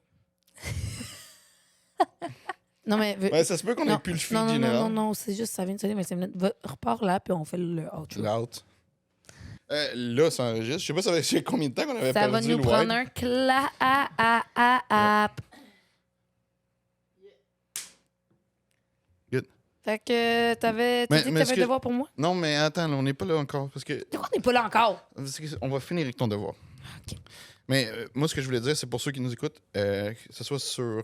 Non, mais... Ouais, ça se peut qu'on ait non, plus le feed non, non, général. non, non, c'est juste, ça vient de sonner, mais c'est minutes. Repars là, puis on fait le outro. L'out. Là, ça enregistre. Je sais pas ça fait combien de temps qu'on avait Ça va perdu nous le prendre wide. un clap. Good. Fait que t'as Mais- dit que mais t'avais est-ce un que- devoir pour moi? Non, mais attends, là, on n'est pas là encore. Parce que De quoi on n'est pas là encore? on va finir avec ton devoir. Ok. Mais moi, ce que je voulais dire, c'est pour ceux qui nous écoutent, que ce soit sur.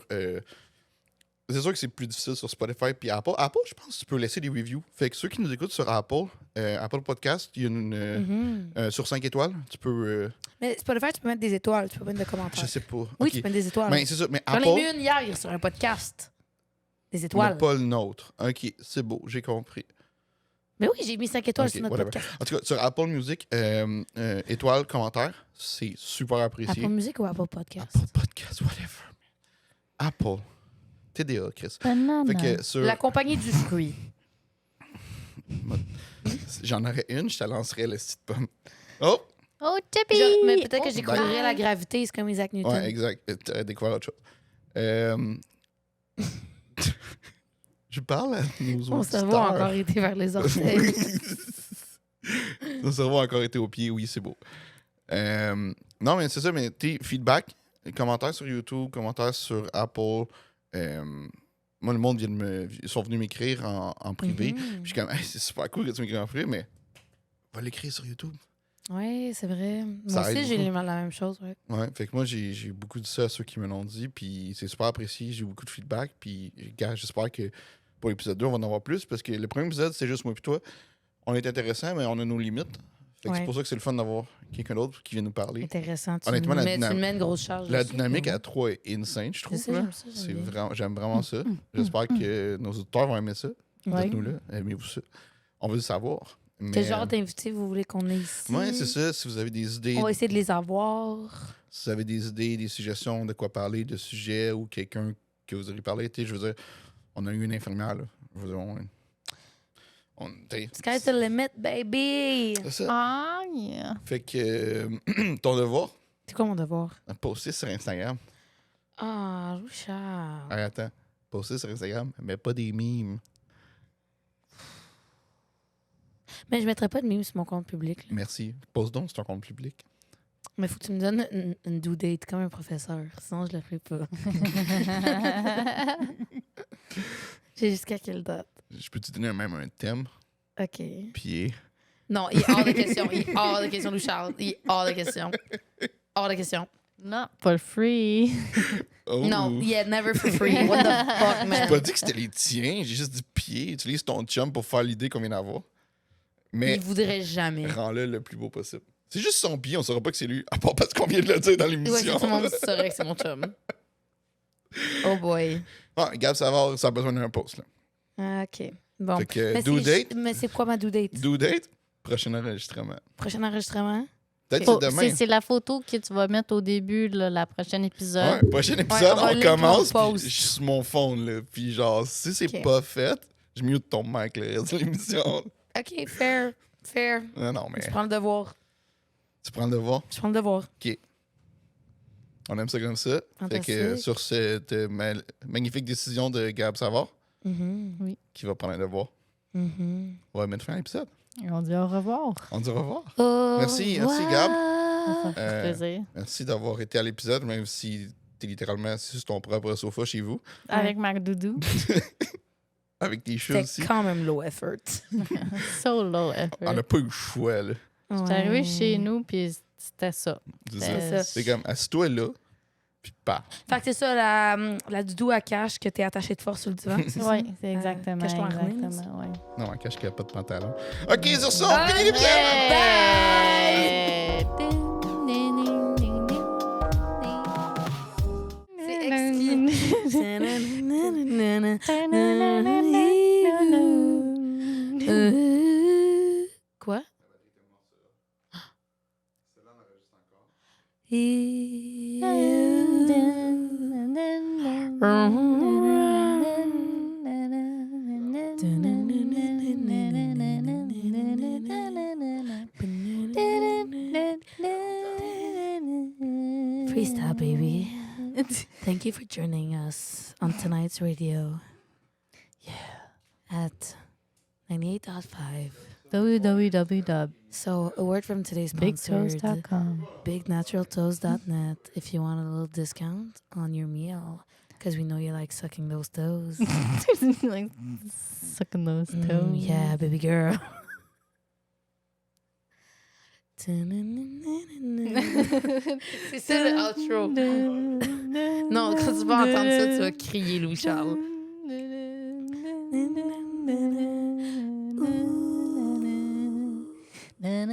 C'est sûr que c'est plus difficile sur Spotify puis Apple. Apple, je pense que tu peux laisser des reviews. Fait que ceux qui nous écoutent sur Apple, Apple Podcast, il y a une. Mhm. Sur 5 étoiles, tu peux. Mais Spotify, tu peux mettre des étoiles, tu peux mettre des commentaires. Je sais pas. Oui, Ok. tu peux mettre des étoiles. Mais c'est ça. Mais J'en Apple, ai mis une hier sur un podcast. Des mais étoiles. pas le nôtre. Ok, c'est beau, j'ai compris. Mais oui, j'ai mis 5 étoiles Ok, sur notre whatever. podcast. En tout cas, sur Apple Music, étoiles, commentaires, c'est super apprécié. Apple Music ou Apple Podcast? Apple Podcast, whatever. Apple. TDA, Chris. Banana. Fait que sur. La compagnie du fruit. J'en aurais une, je te lancerais le site pomme. Oh! Oh, Chippy! Mais peut-être que Oh, j'écouvrirais bye. la gravité, c'est comme Isaac Newton. Ouais, exact. T'aurais découvert autre chose. Je parle à nos Mon cerveau a encore été vers les orteils. Mon cerveau a encore été au pied, oui, c'est beau. Non, mais c'est ça, mais tes feedbacks, commentaires sur YouTube, commentaires sur Apple. Moi, le monde ils sont venus m'écrire en privé. Mhm. Puis je suis comme, hey, c'est super cool que tu m'écris en privé, mais va l'écrire sur YouTube. Oui, c'est vrai. Ça Moi aide aussi, j'ai beaucoup. la même chose. Ouais. Ouais, fait que moi, j'ai beaucoup dit ça à ceux qui me l'ont dit, puis c'est super apprécié, j'ai eu beaucoup de feedback, puis gars, j'espère que pour l'épisode 2, on va en avoir plus, parce que le premier épisode, c'est juste moi et toi. On est intéressant, mais on a nos limites. Fait que Ouais. c'est pour ça que c'est le fun d'avoir quelqu'un d'autre qui vient nous parler. Intéressant. Honnêtement, la tu dynam- me mets une grosse charge. La dessus, dynamique mais à 3 est insane, je trouve. sais, là. j'aime ça, j'aime C'est bien. vraiment, j'aime vraiment ça. J'espère que nos auditeurs vont aimer ça. Ouais. Dites-nous là, aimez-vous ça? On veut le savoir. Mais, Quel genre d'invité vous voulez qu'on ait ici? ouais, c'est ça. Si vous avez des idées, On va essayer de les avoir. si vous avez des idées, des suggestions de quoi parler, de sujets ou quelqu'un que vous auriez parlé, tu sais, je veux dire, on a eu une infirmière, là. Je veux dire, tu sais, Sky's the limit, baby! c'est ça. Ah, yeah. Fait que ton devoir, C'est quoi mon devoir? poster sur Instagram. Ah, Richard. Ah, attends, poster sur Instagram, mais pas des mimes. Mais je mettrai pas de mime sur mon compte public. là. Merci. Poste donc sur ton compte public. Mais faut que tu me donnes une due date comme un professeur. Sinon, je le ferai pas. J'ai jusqu'à quelle date? Je peux te donner même un thème, OK. pied. Non, il est hors de question. Il est hors de question, Louchard. Il est hors de question. Hors de question. Non, pas free. Oh. Non, yeah, never for free. What the fuck, J'ai man? pas dit que c'était les tiens, j'ai juste dit pied. Utilise ton chum pour faire l'idée qu'on vient d'avoir. Mais Il voudrait jamais. rends-le le plus beau possible. C'est juste son pied, on saura pas que c'est lui, à part parce qu'on vient de le dire dans Ouais, l'émission. tout le monde saurait que c'est mon chum. Oh boy. Ah, Gab Savard, ça a besoin d'un post, là. Ah, OK. Bon. Fait que, Mais due date. Mais c'est quoi ma due date? Due date, prochain enregistrement. Prochain enregistrement? Peut-être Faut- c'est demain. c'est la photo que tu vas mettre au début, là, la prochaine épisode. Ouais, prochain épisode, on va on lire commence, ton puis post. je suis sur mon phone, là. Puis genre, si c'est Ok. pas fait, je mute ton mic le reste de l'émission. OK, fair. Non, mais Je prends le devoir. tu prends le devoir. Je prends le devoir. On aime ça comme ça. Fait que Fantastique. sur cette magnifique décision de Gab Savard, Mhm. qui va prendre un devoir, Mhm. on va mettre fin à l'épisode. Et on dit au revoir. On dit au revoir. Au Merci Gab. Ça fait Euh, plaisir. Merci d'avoir été à l'épisode, même si t'es littéralement assis sur ton propre sofa chez vous, Avec Marc Doudou. avec tes cheveux aussi. C'était quand même low effort. So low effort. On n'a pas eu le choix, là. J'étais arrivée chez nous, puis c'était ça. C'est C'est ça. ça. C'est comme, assis-toi là, puis pars. Fait que c'est ça, la doudou à cache que t'es attaché de force sur le divan. c'est ça? Oui, c'est exactement. cache-toi en harnais, exactement, ouais. Non, un cache qui n'a pas de pantalon. OK, sur ça, on finit l'épisode! C'est exquis. Quoi? Freestyle, baby. Thank you for joining us on tonight's radio. Yeah. At 98.5. www.bigtoast.com. So, a word from today's sponsored, BigNaturalToes.net, if you want a little discount on your meal, because we know you like sucking those toes. Like, sucking those toes. Yeah, baby girl. C'est ça le outro. Non, quand tu vas entendre ça, tu vas crier Louis-Charles. Et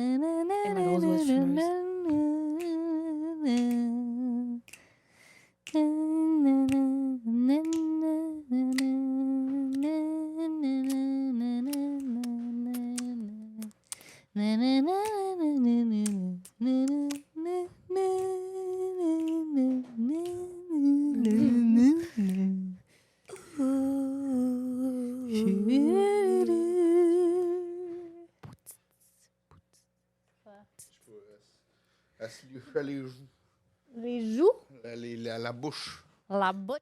ma grosse voix de fumeuse. Les joues. Les joues, La bouche. la botte.